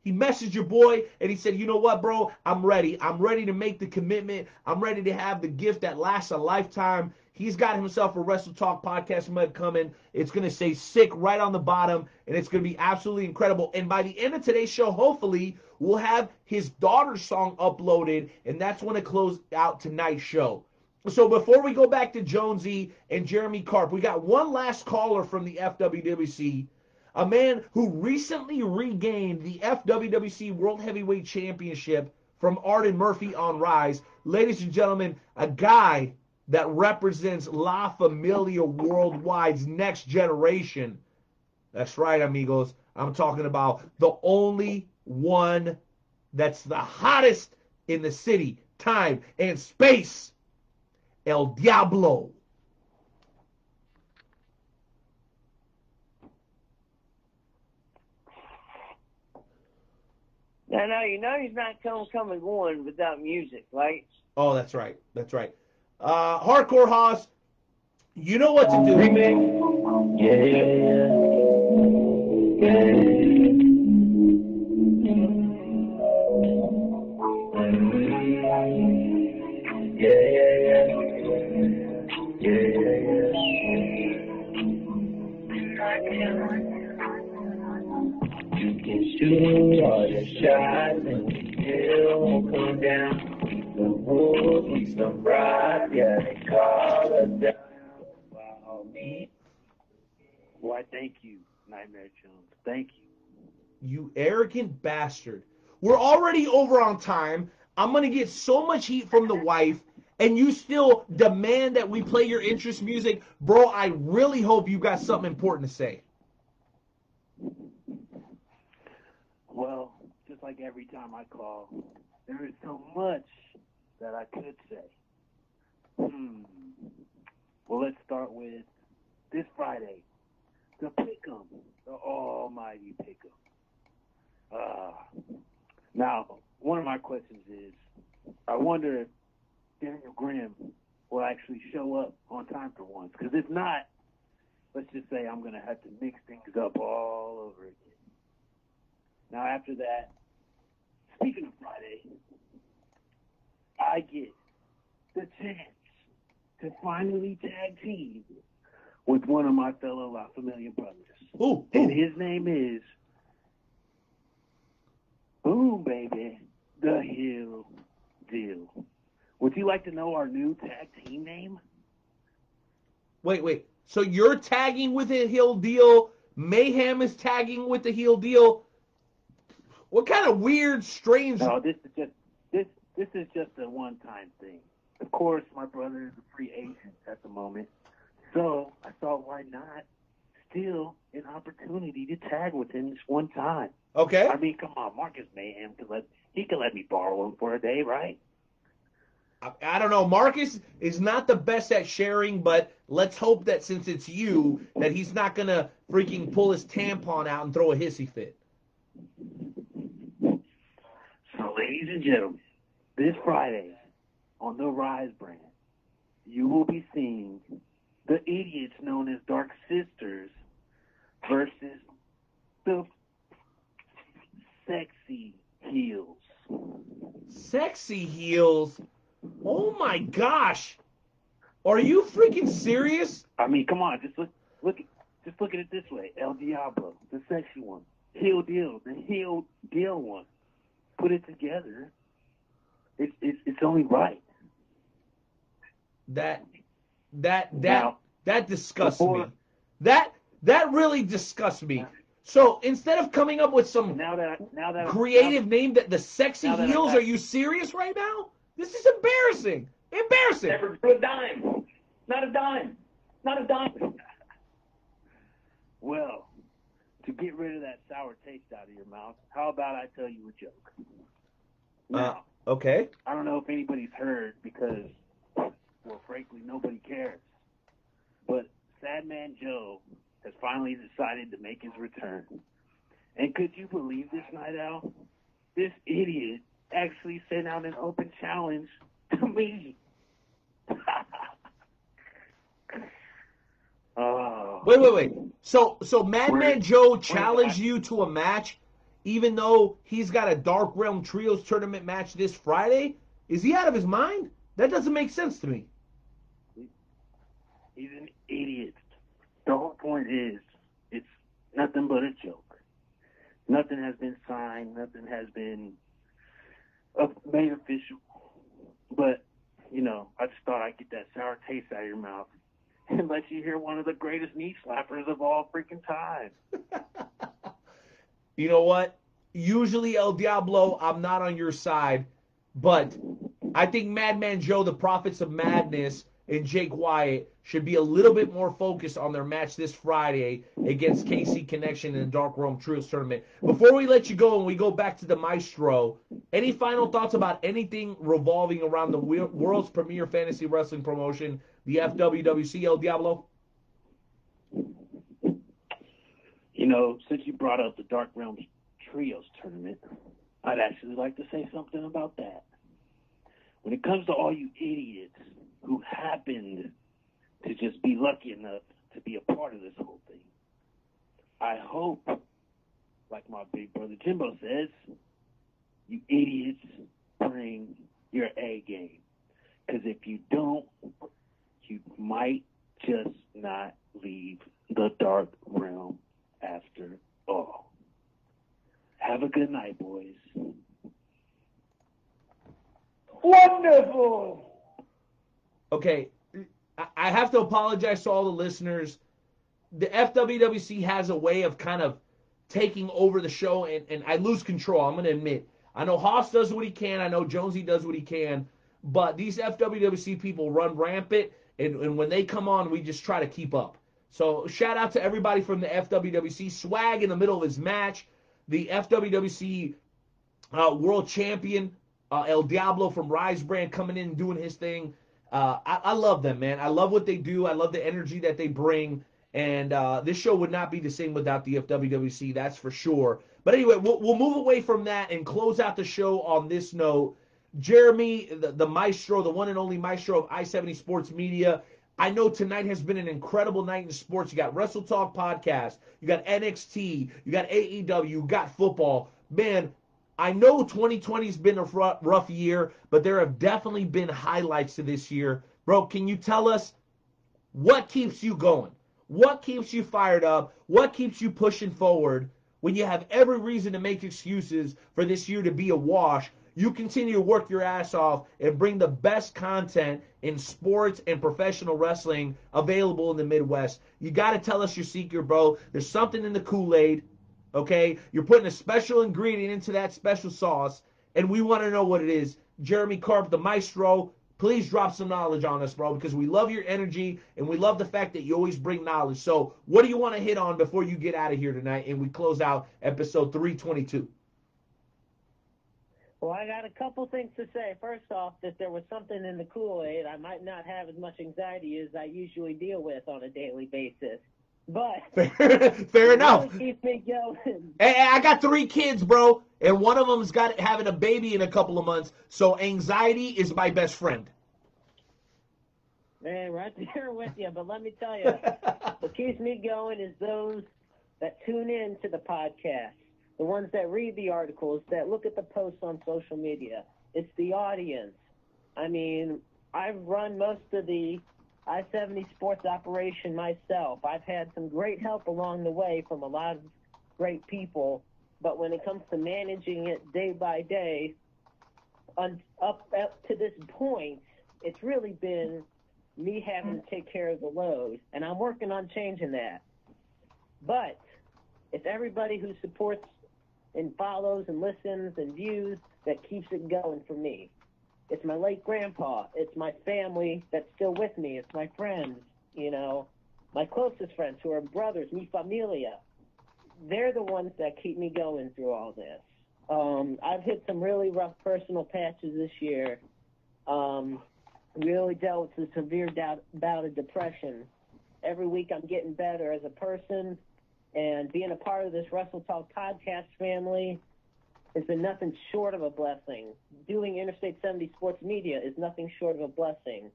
He messaged your boy, and he said, you know what, bro? I'm ready. I'm ready to make the commitment. I'm ready to have the gift that lasts a lifetime. He's got himself a Wrestle Talk podcast mug coming. It's going to say Sick right on the bottom, and it's going to be absolutely incredible. And by the end of today's show, hopefully, we'll have his daughter's song uploaded, and that's when it closes out tonight's show. So before we go back to Jonesy and Jeremy Karp, we got one last caller from the FWWC, a man who recently regained the FWWC World Heavyweight Championship from Arden Murphy on Rise. Ladies and gentlemen, a guy that represents La Familia Worldwide's next generation. That's right, amigos. I'm talking about the only one that's the hottest in the city, time, and space. El Diablo. Now, you know he's not coming going without music, right? Oh, that's right. That's right. Hardcore Hoss, you know what to do. You can shoot all your shots and you still won't come down. The rules need some rock, yeah, they call us down. Follow me. Why, thank you, Nightmare Jones. Thank you. You arrogant bastard. We're already over on time. I'm going to get so much heat from the wife, and you still demand that we play your interest music? Bro, I really hope you got something important to say. Well, just like every time I call, there is so much that I could say. Well, let's start with this Friday, the Pick'em, the almighty Pick'em. Now, one of my questions is, I wonder if Daniel Graham will actually show up on time for once. Because if not, let's just say I'm going to have to mix things up all over again. Now, after that, speaking of Friday, I get the chance to finally tag team with one of my fellow La Familia brothers. Ooh. And his name is Boom Baby, the Hill Deal. Would you like to know our new tag team name? Wait. So you're tagging with the Hill Deal? Mayhem is tagging with the Hill Deal? What kind of weird, strange... No, this is just a one-time thing. Of course, my brother is a free agent at the moment, so I thought, why not steal an opportunity to tag with him this one time? Okay. I mean, come on, Marcus Mayhem can let me borrow him for a day, right? I don't know. Marcus is not the best at sharing, but let's hope that since it's you, that he's not going to freaking pull his tampon out and throw a hissy fit. So, ladies and gentlemen, this Friday on the Rise brand, you will be seeing the idiots known as Dark Sisters versus the Sexy Heels. Sexy Heels? Oh my gosh! Are you freaking serious? I mean, come on, just look at it this way: El Diablo, the sexy one; Heel Deal, the Heel Deal one. Put it together. It's only right. That disgusts me. Before- That really disgusts me. So instead of coming up with some Now that creative name, that the sexy now that I heels, got- are you serious right now? This is embarrassing. Embarrassing. Never drew a dime. Not a dime. Not a dime. Well, to get rid of that sour taste out of your mouth, how about I tell you a joke? Now, Okay. I don't know if anybody's heard because, well, frankly, nobody cares. But Sad Man Joe has finally decided to make his return. And could you believe this, Night Owl? This idiot actually sent out an open challenge to me. Oh. Wait. So Madman Where- Joe challenged you to a match, even though he's got a Dark Realm Trios tournament match this Friday? Is he out of his mind? That doesn't make sense to me. He's an idiot. The whole point is, it's nothing but a joke. Nothing has been signed. Nothing has been made official. But, you know, I just thought I'd get that sour taste out of your mouth and let you hear one of the greatest knee slappers of all freaking time. You know what? Usually, El Diablo, I'm not on your side, but I think Madman Joe, the Prophets of Madness, and Jake Wyatt should be a little bit more focused on their match this Friday against KC Connection in the Dark Realm Trios tournament. Before we let you go and we go back to the Maestro, any final thoughts about anything revolving around the world's premier fantasy wrestling promotion, the FWWC, El Diablo? You know, since you brought up the Dark Realms Trios tournament, I'd actually like to say something about that. When it comes to all you idiots who happened to just be lucky enough to be a part of this whole thing, I hope, like my big brother Jimbo says, you idiots bring your A game. Because if you don't, you might just not leave the Dark Realm after all. Have a good night, boys. Wonderful. Okay, I have to apologize to all the listeners. The FWWC has a way of kind of taking over the show, and I lose control. I'm going to admit. I know Haas does what he can. I know Jonesy does what he can. But these FWWC people run rampant, and when they come on, we just try to keep up. So shout out to everybody from the FWWC. Swag in the middle of his match. The FWWC World Champion, El Diablo from Rise Brand, coming in and doing his thing. I love them, man. I love what they do. I love the energy that they bring. And this show would not be the same without the FWWC, that's for sure. But anyway, we'll move away from that and close out the show on this note. Jeremy, the maestro, the one and only maestro of I-70 Sports Media, I know tonight has been an incredible night in sports. You got Wrestle Talk Podcast, you got NXT, you got AEW, you got football. Man, I know 2020 has been a rough year, but there have definitely been highlights to this year. Bro, can you tell us what keeps you going? What keeps you fired up? What keeps you pushing forward when you have every reason to make excuses for this year to be a wash? You continue to work your ass off and bring the best content in sports and professional wrestling available in the Midwest. You got to tell us your secret, bro. There's something in the Kool-Aid, okay? You're putting a special ingredient into that special sauce, and we want to know what it is. Jeremy Karp, the maestro, please drop some knowledge on us, bro, because we love your energy, and we love the fact that you always bring knowledge. So what do you want to hit on before you get out of here tonight and we close out episode 322? Well, I got a couple things to say. First off, that there was something in the Kool-Aid. I might not have as much anxiety as I usually deal with on a daily basis. But fair enough. Really keeps me going. Hey, I got 3 kids, bro, and one of them's got having a baby in a couple of months, so anxiety is my best friend. Man, right there with you. But let me tell you, what keeps me going is those that tune in to the podcast. The ones that read the articles, that look at the posts on social media. It's the audience. I mean, I've run most of the I-70 sports operation myself. I've had some great help along the way from a lot of great people. But when it comes to managing it day by day, up to this point, it's really been me having to take care of the load. And I'm working on changing that. But It's everybody who supports and follows and listens and views that keeps it going for me. It's my late grandpa. It's my family that's still with me. It's my friends, you know, my closest friends who are brothers, mi familia. They're the ones that keep me going through all this. I've hit some really rough personal patches this year. Really dealt with a severe bout of depression. Every week I'm getting better as a person, and being a part of this Wrestle Talk podcast family has been nothing short of a blessing. Doing Interstate 70 Sports Media is nothing short of a blessing.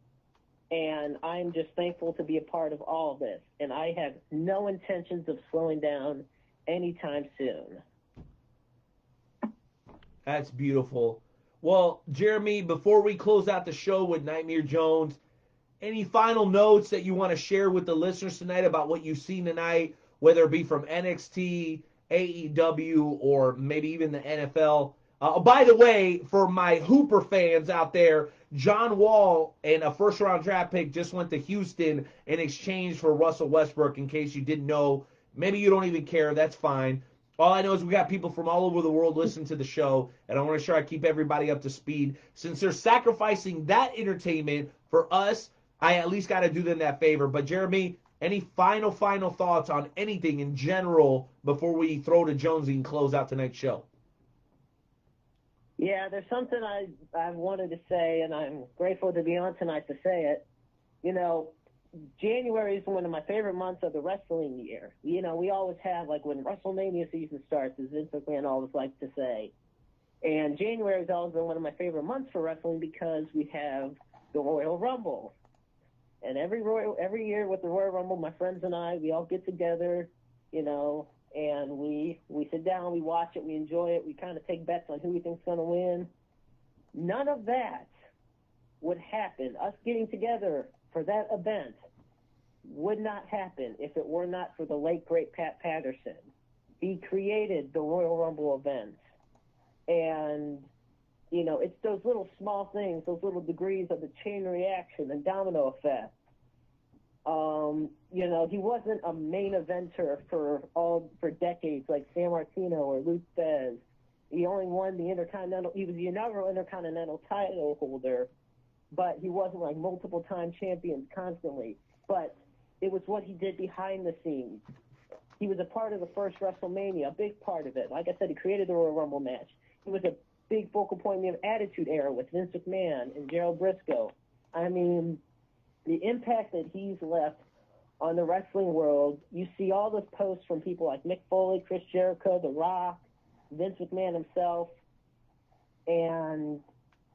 And I'm just thankful to be a part of all of this. And I have no intentions of slowing down anytime soon. That's beautiful. Well, Jeremy, before we close out the show with Nightmare Jones, any final notes that you want to share with the listeners tonight about what you've seen tonight, whether it be from NXT, AEW, or maybe even the NFL? By the way, for my Hooper fans out there, John Wall and a first-round draft pick just went to Houston in exchange for Russell Westbrook, in case you didn't know. Maybe you don't even care. That's fine. All I know is we got people from all over the world listening to the show, and I want to make sure I keep everybody up to speed. Since they're sacrificing that entertainment for us, I at least got to do them that favor. But, Jeremy, any final thoughts on anything in general before we throw to Jonesy and close out tonight's show? Yeah, there's something I've wanted to say, and I'm grateful to be on tonight to say it. You know, January is one of my favorite months of the wrestling year. You know, we always have, like, when WrestleMania season starts, as Vince McMahon always likes to say. And January has always been one of my favorite months for wrestling because we have the Royal Rumble. And every year with the Royal Rumble, my friends and I, we all get together, you know, and we sit down, we watch it, we enjoy it, we kind of take bets on who we think's going to win. None of that would happen. Us getting together for that event would not happen if it were not for the late, great Pat Patterson. He created the Royal Rumble event. And, you know, it's those little small things, those little degrees of the chain reaction and domino effect. You know, he wasn't a main eventer for decades like San Martino or Luke Fez. He only won the Intercontinental. He was the inaugural Intercontinental title holder, but he wasn't like multiple-time champions constantly. But it was what he did behind the scenes. He was a part of the first WrestleMania, a big part of it. Like I said, he created the Royal Rumble match. He was a big focal point in the Attitude Era with Vince McMahon and Gerald Briscoe. I mean, the impact that he's left on the wrestling world, you see all those posts from people like Mick Foley, Chris Jericho, The Rock, Vince McMahon himself, and,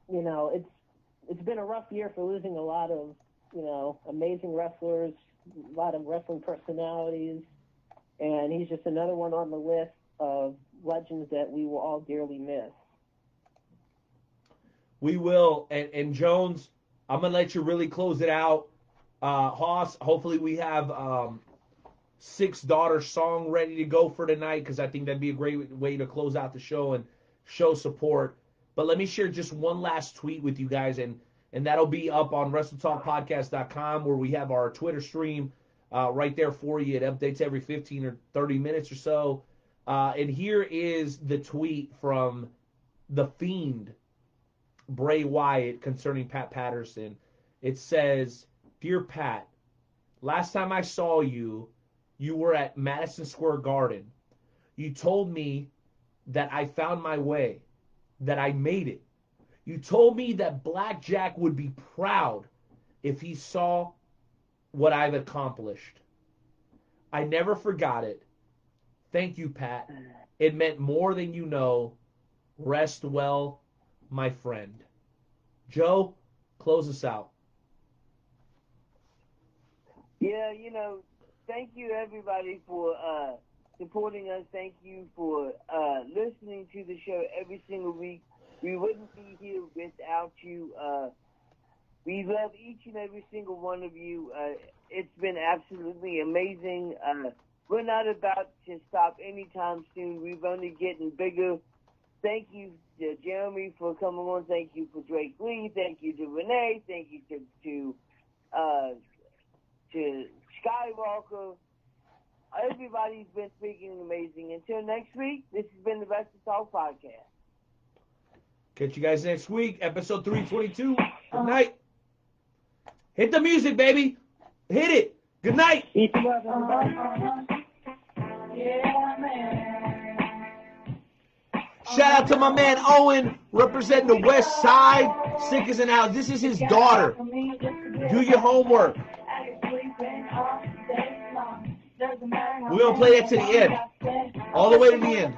you know, it's been a rough year for losing a lot of, you know, amazing wrestlers, a lot of wrestling personalities, and he's just another one on the list of legends that we will all dearly miss. We will. And Jones, I'm going to let you really close it out. Hoss, hopefully we have Six Daughters song ready to go for tonight, because I think that'd be a great way to close out the show and show support. But let me share just one last tweet with you guys, and that'll be up on WrestleTalkPodcast.com, where we have our Twitter stream right there for you. It updates every 15 or 30 minutes or so. And here is the tweet from The Fiend, Bray Wyatt, concerning Pat Patterson. It says, "Dear Pat, last time I saw you, you were at Madison Square Garden. You told me that I found my way, that I made it. You told me that Blackjack would be proud if he saw what I've accomplished. I never forgot it. Thank you, Pat. It meant more than you know. Rest well, my friend." Joe, close us out. Yeah, you know, thank you everybody for supporting us. Thank you for listening to the show every single week. We wouldn't be here without you. We love each and every single one of you. It's been absolutely amazing. We're not about to stop anytime soon. We're only getting bigger. Thank you to Jeremy for coming on. Thank you for Drake Lee. Thank you to Renee. Thank you to Skywalker. Everybody's been freaking amazing. Until next week, this has been the Wrestle Talk Podcast. Catch you guys next week, episode 322. Good night. Hit the music, baby. Hit it. Good night. Eat the love, everybody. Yeah, man. Shout out to my man Owen, representing the West Side. Sick as an out. This is his daughter. Do your homework. We're going to play that to the end. All the way to the end.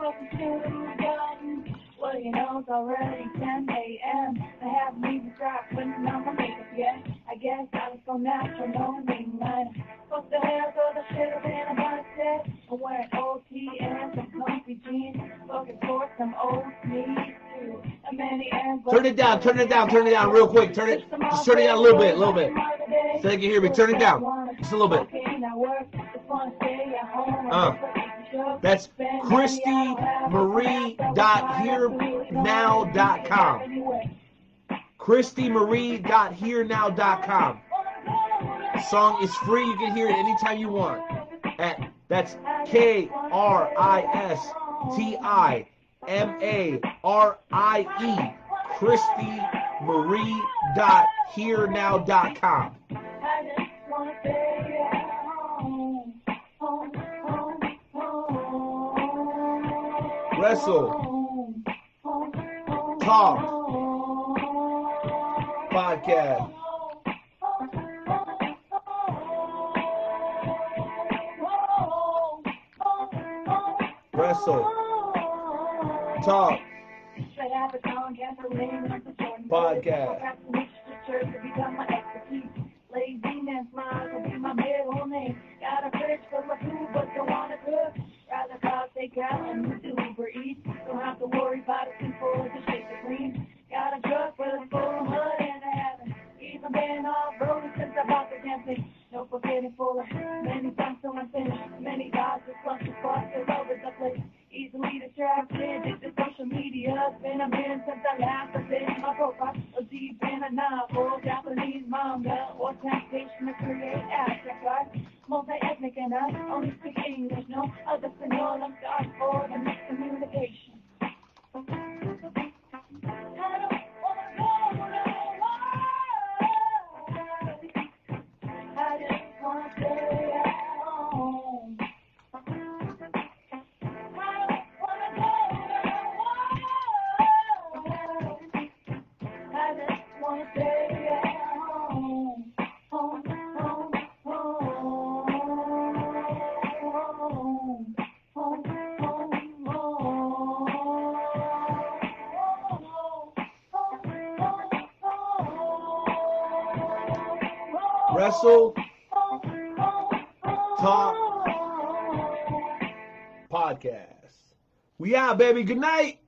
Well, you know, it's already 10 a.m. I haven't even started putting on my makeup yet. I guess I was so natural, no wing liner. Fuck the hair, so the shit up in a body set. I'm wearing OT and some comfy jeans. Looking for some old sneaks too. And many and Turn it down real quick. Just turn it down a little bit. So they can hear me. Turn it down. Just a little bit. That's ChristyMarie.HereNow.com. ChristyMarie.HereNow.com. The song is free. You can hear it anytime you want. That's KRISTIMARIE. ChristyMarie.HereNow.com. Wrestle Talk Podcast. Wrestle Talk Podcast. Laziness, mine will be my middle name. Got a fridge full of food, but don't want to cook. Rather call takeout and do Uber Eats. Don't have to worry about it before to shake the cream. Got a truck full of mud and I haven't even been off-road since I bought the damn thing. No forgetting full of many times till I'm finished. Many guys with bunch of spots all over the place. Easily distracted, it's social media. It's been a minute since I last updated my profile. A deep in a novel, Japanese manga, or temptation to create abstract art. Multi-ethnic and I only speak English, no other Spanish. I'm sorry for the miscommunication. I don't wanna go nowhere. I just wanna stay at home. Wrestle Talk Podcast. We out, baby. Good night.